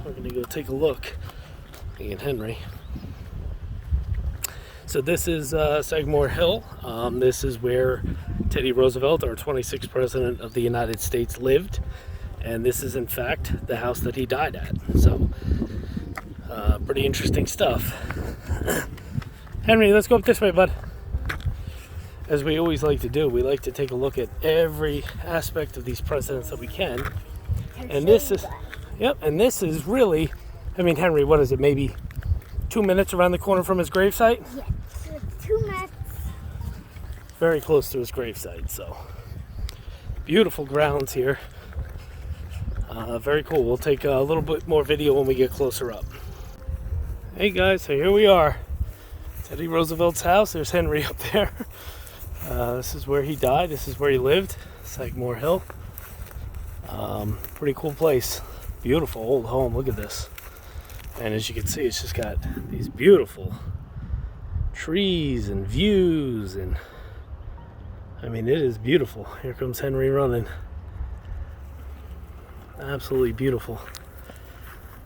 we're going to go take a look. Me and Henry. So this is Sagamore Hill. This is where Teddy Roosevelt, our 26th President of the United States, lived. And this is, in fact, the house that he died at. So, pretty interesting stuff. Henry, let's go up this way, bud. As we always like to do, we like to take a look at every aspect of these presidents that we can. And this is, and this is really, Henry, what is it, maybe 2 minutes around the corner from his gravesite? Yes, so 2 minutes. Very close to his gravesite, so beautiful grounds here. Very cool. We'll take a little bit more video when we get closer up. Hey guys, so here we are. Teddy Roosevelt's house. There's Henry up there. This is where he died. This is where he lived. Sagamore Hill. Pretty cool place. Beautiful old home. Look at this. And as you can see, it's just got these beautiful trees and views, and it is beautiful. Here comes Henry running. Absolutely beautiful.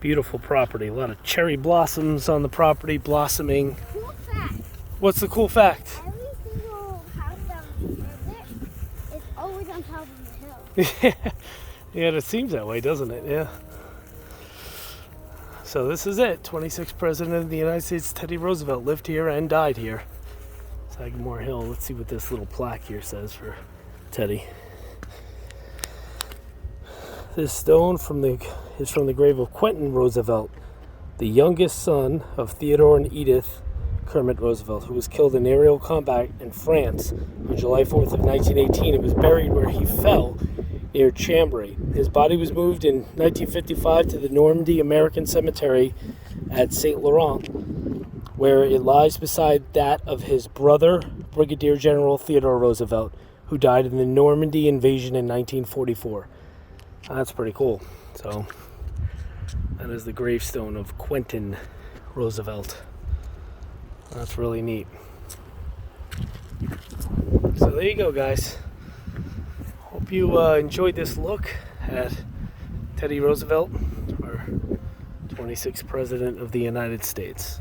Beautiful property. A lot of cherry blossoms on the property, blossoming. Cool fact. What's the cool fact? Every single house that we visit is always on top of the hill. Yeah, it seems that way, doesn't it? Yeah. So this is it. 26th President of the United States, Teddy Roosevelt, lived here and died here. Sagamore Hill. Let's see what this little plaque here says for Teddy. This stone is from the grave of Quentin Roosevelt, the youngest son of Theodore and Edith Kermit Roosevelt, who was killed in aerial combat in France on July 4th of 1918 and was buried where he fell near Chambray. His body was moved in 1955 to the Normandy American Cemetery at St. Laurent, where it lies beside that of his brother, Brigadier General Theodore Roosevelt, who died in the Normandy invasion in 1944. That's pretty cool. So that is the gravestone of Quentin Roosevelt. That's really neat. So there you go, guys. Hope you enjoyed this look at Teddy Roosevelt, our 26th President of the United States.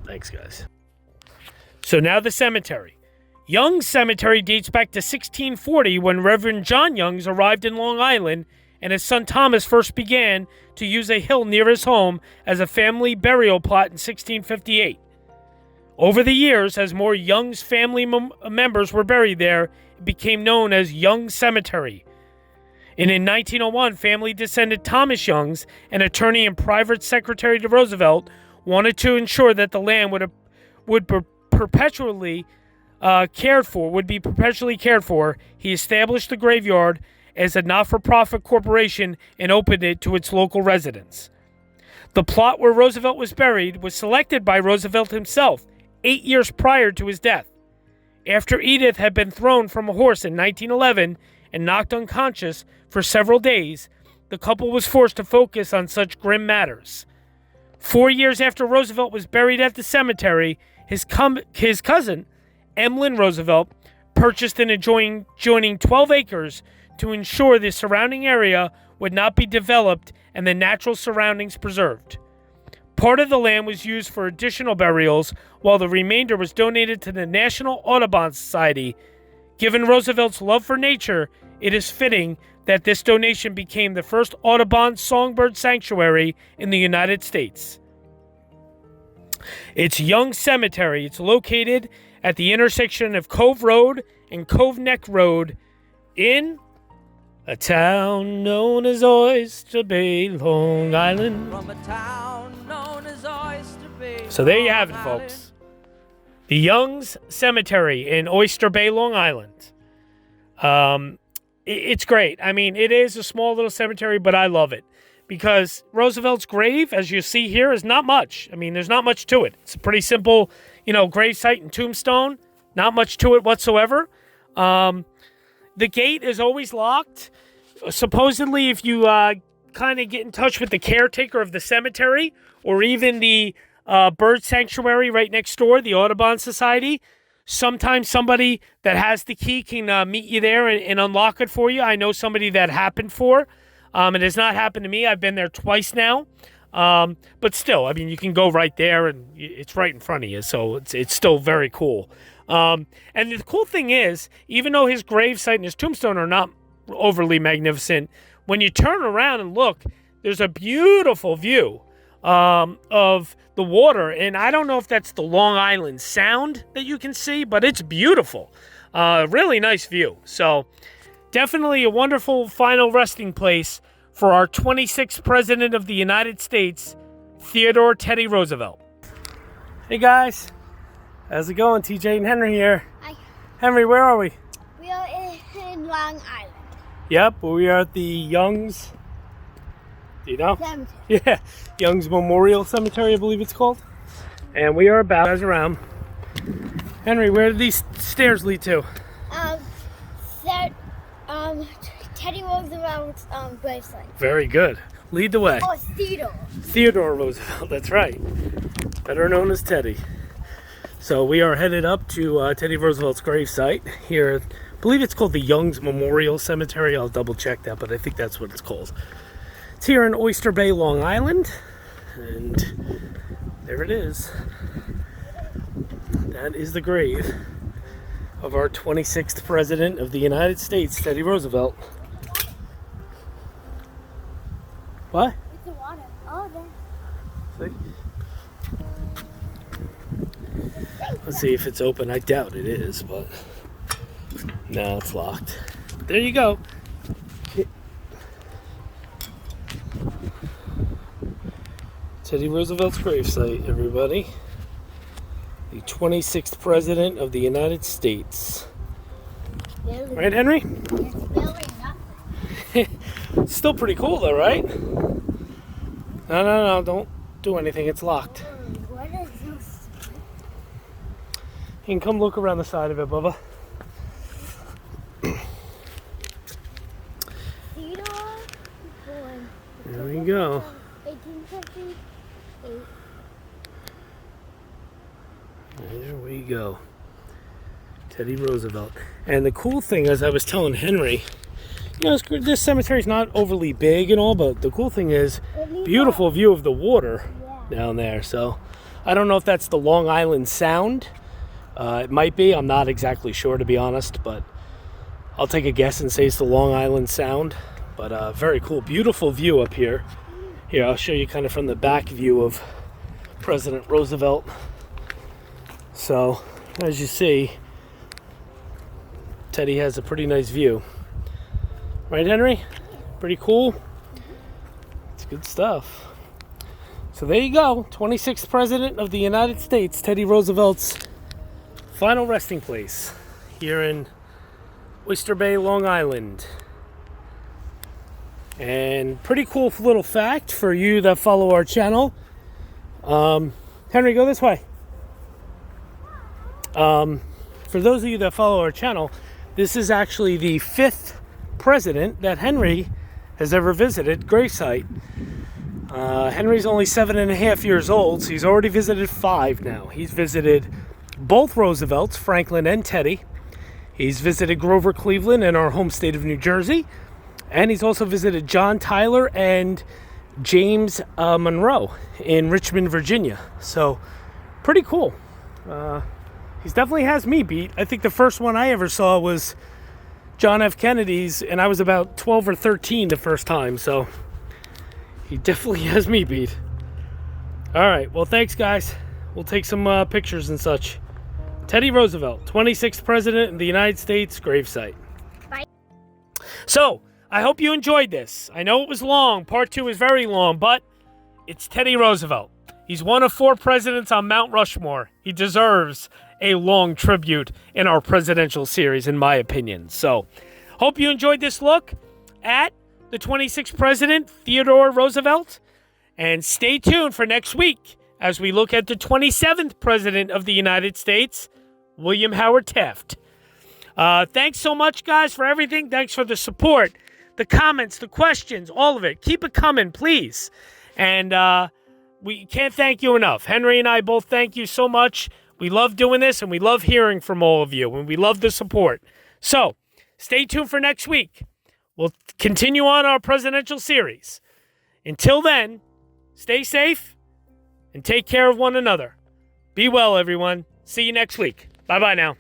Thanks, guys. So now the cemetery. Young's cemetery dates back to 1640 when Reverend John Youngs arrived in Long Island and his son Thomas first began to use a hill near his home as a family burial plot in 1658. Over the years, as more Youngs family members were buried there, it became known as Youngs Cemetery. And in 1901, family descendant Thomas Youngs, an attorney and private secretary to Roosevelt, wanted to ensure that the land would be perpetually cared for. He established the graveyard as a not-for-profit corporation and opened it to its local residents. The plot where Roosevelt was buried was selected by Roosevelt himself 8 years prior to his death. After Edith had been thrown from a horse in 1911 and knocked unconscious for several days, the couple was forced to focus on such grim matters. 4 years after Roosevelt was buried at the cemetery, his cousin, Emlyn Roosevelt, purchased an adjoining 12 acres to ensure the surrounding area would not be developed and the natural surroundings preserved. Part of the land was used for additional burials, while the remainder was donated to the National Audubon Society. Given Roosevelt's love for nature, it is fitting that this donation became the first Audubon songbird sanctuary in the United States. It's Young Cemetery. It's located at the intersection of Cove Road and Cove Neck Road in a town known as Oyster Bay, Long Island. From a town known as Oyster Bay. So there you have it, folks. The Young's Cemetery in Oyster Bay, Long Island. It's great. I mean, it is a small little cemetery, but I love it. Because Roosevelt's grave, as you see here, is not much. I mean, there's not much to it. It's a pretty simple, gravesite and tombstone. Not much to it whatsoever. The gate is always locked. Supposedly, if you kind of get in touch with the caretaker of the cemetery or even the bird sanctuary right next door, the Audubon Society, sometimes somebody that has the key can meet you there and unlock it for you. I know somebody that happened for. It has not happened to me. I've been there twice now. But still, I mean, you can go right there and it's right in front of you. So it's still very cool. And the cool thing is, even though his gravesite and his tombstone are not overly magnificent, when you turn around and look, there's a beautiful view of the water. And I don't know if that's the Long Island Sound that you can see, but it's beautiful. Really nice view. So definitely a wonderful final resting place for our 26th President of the United States, Theodore Teddy Roosevelt. Hey guys. How's it going? TJ and Henry here. Hi. Henry, where are we? We are in Long Island. Yep, we are at the Young's. Do you know? Cemetery. Yeah, Young's Memorial Cemetery, I believe it's called. And we are about guys around. Henry, where do these stairs lead to? Teddy Roosevelt's gravesite. Very good. Lead the way. Oh, Theodore. Theodore Roosevelt, that's right. Better known as Teddy. So we are headed up to Teddy Roosevelt's gravesite here. I believe it's called the Young's Memorial Cemetery. I'll double check that, but I think that's what it's called. It's here in Oyster Bay, Long Island. And there it is. That is the grave of our 26th President of the United States, Teddy Roosevelt. What? It's the water. Oh, there. See? Let's see if it's open. I doubt it is, but no, it's locked. There you go. Teddy Roosevelt's gravesite, everybody. The 26th President of the United States. Right, Henry? It's really nothing. Still pretty cool, though, right? No, don't do anything. It's locked. What is this? You can come look around the side of it, Bubba. Theodore born. There we go. 1858. There we go. Teddy Roosevelt. And the cool thing, as I was telling Henry, this cemetery's not overly big and all, but the cool thing is, beautiful view of the water down there. So, I don't know if that's the Long Island Sound. It might be. I'm not exactly sure, to be honest, but I'll take a guess and say it's the Long Island Sound. But very cool. Beautiful view up here. Here, I'll show you kind of from the back view of President Roosevelt. So, as you see, Teddy has a pretty nice view. Right, Henry? Pretty cool? It's good stuff. So there you go. 26th President of the United States, Teddy Roosevelt's final resting place here in Oyster Bay, Long Island. And pretty cool little fact for you that follow our channel. Henry, go this way. For those of you that follow our channel, this is actually the 5th president that Henry has ever visited gravesite. Henry's only 7.5 years old, so he's already visited 5 now. He's visited both Roosevelts, Franklin and Teddy. He's visited Grover Cleveland in our home state of New Jersey. And he's also visited John Tyler and James Monroe in Richmond, Virginia. So, pretty cool. He definitely has me beat. I think the first one I ever saw was John F. Kennedy's, and I was about 12 or 13 the first time. So, he definitely has me beat. All right. Well, thanks, guys. We'll take some pictures and such. Teddy Roosevelt, 26th President of the United States, gravesite. Bye. So, I hope you enjoyed this. I know it was long. Part 2 is very long, but it's Teddy Roosevelt. He's one of 4 presidents on Mount Rushmore. He deserves a long tribute in our presidential series, in my opinion. So, hope you enjoyed this look at the 26th President, Theodore Roosevelt. And stay tuned for next week as we look at the 27th President of the United States, William Howard Taft. Thanks so much, guys, for everything. Thanks for the support, the comments, the questions, all of it. Keep it coming, please. And we can't thank you enough. Henry and I both thank you so much. We love doing this, and we love hearing from all of you, and we love the support. So, stay tuned for next week. We'll continue on our presidential series. Until then, stay safe and take care of one another. Be well, everyone. See you next week. Bye-bye now.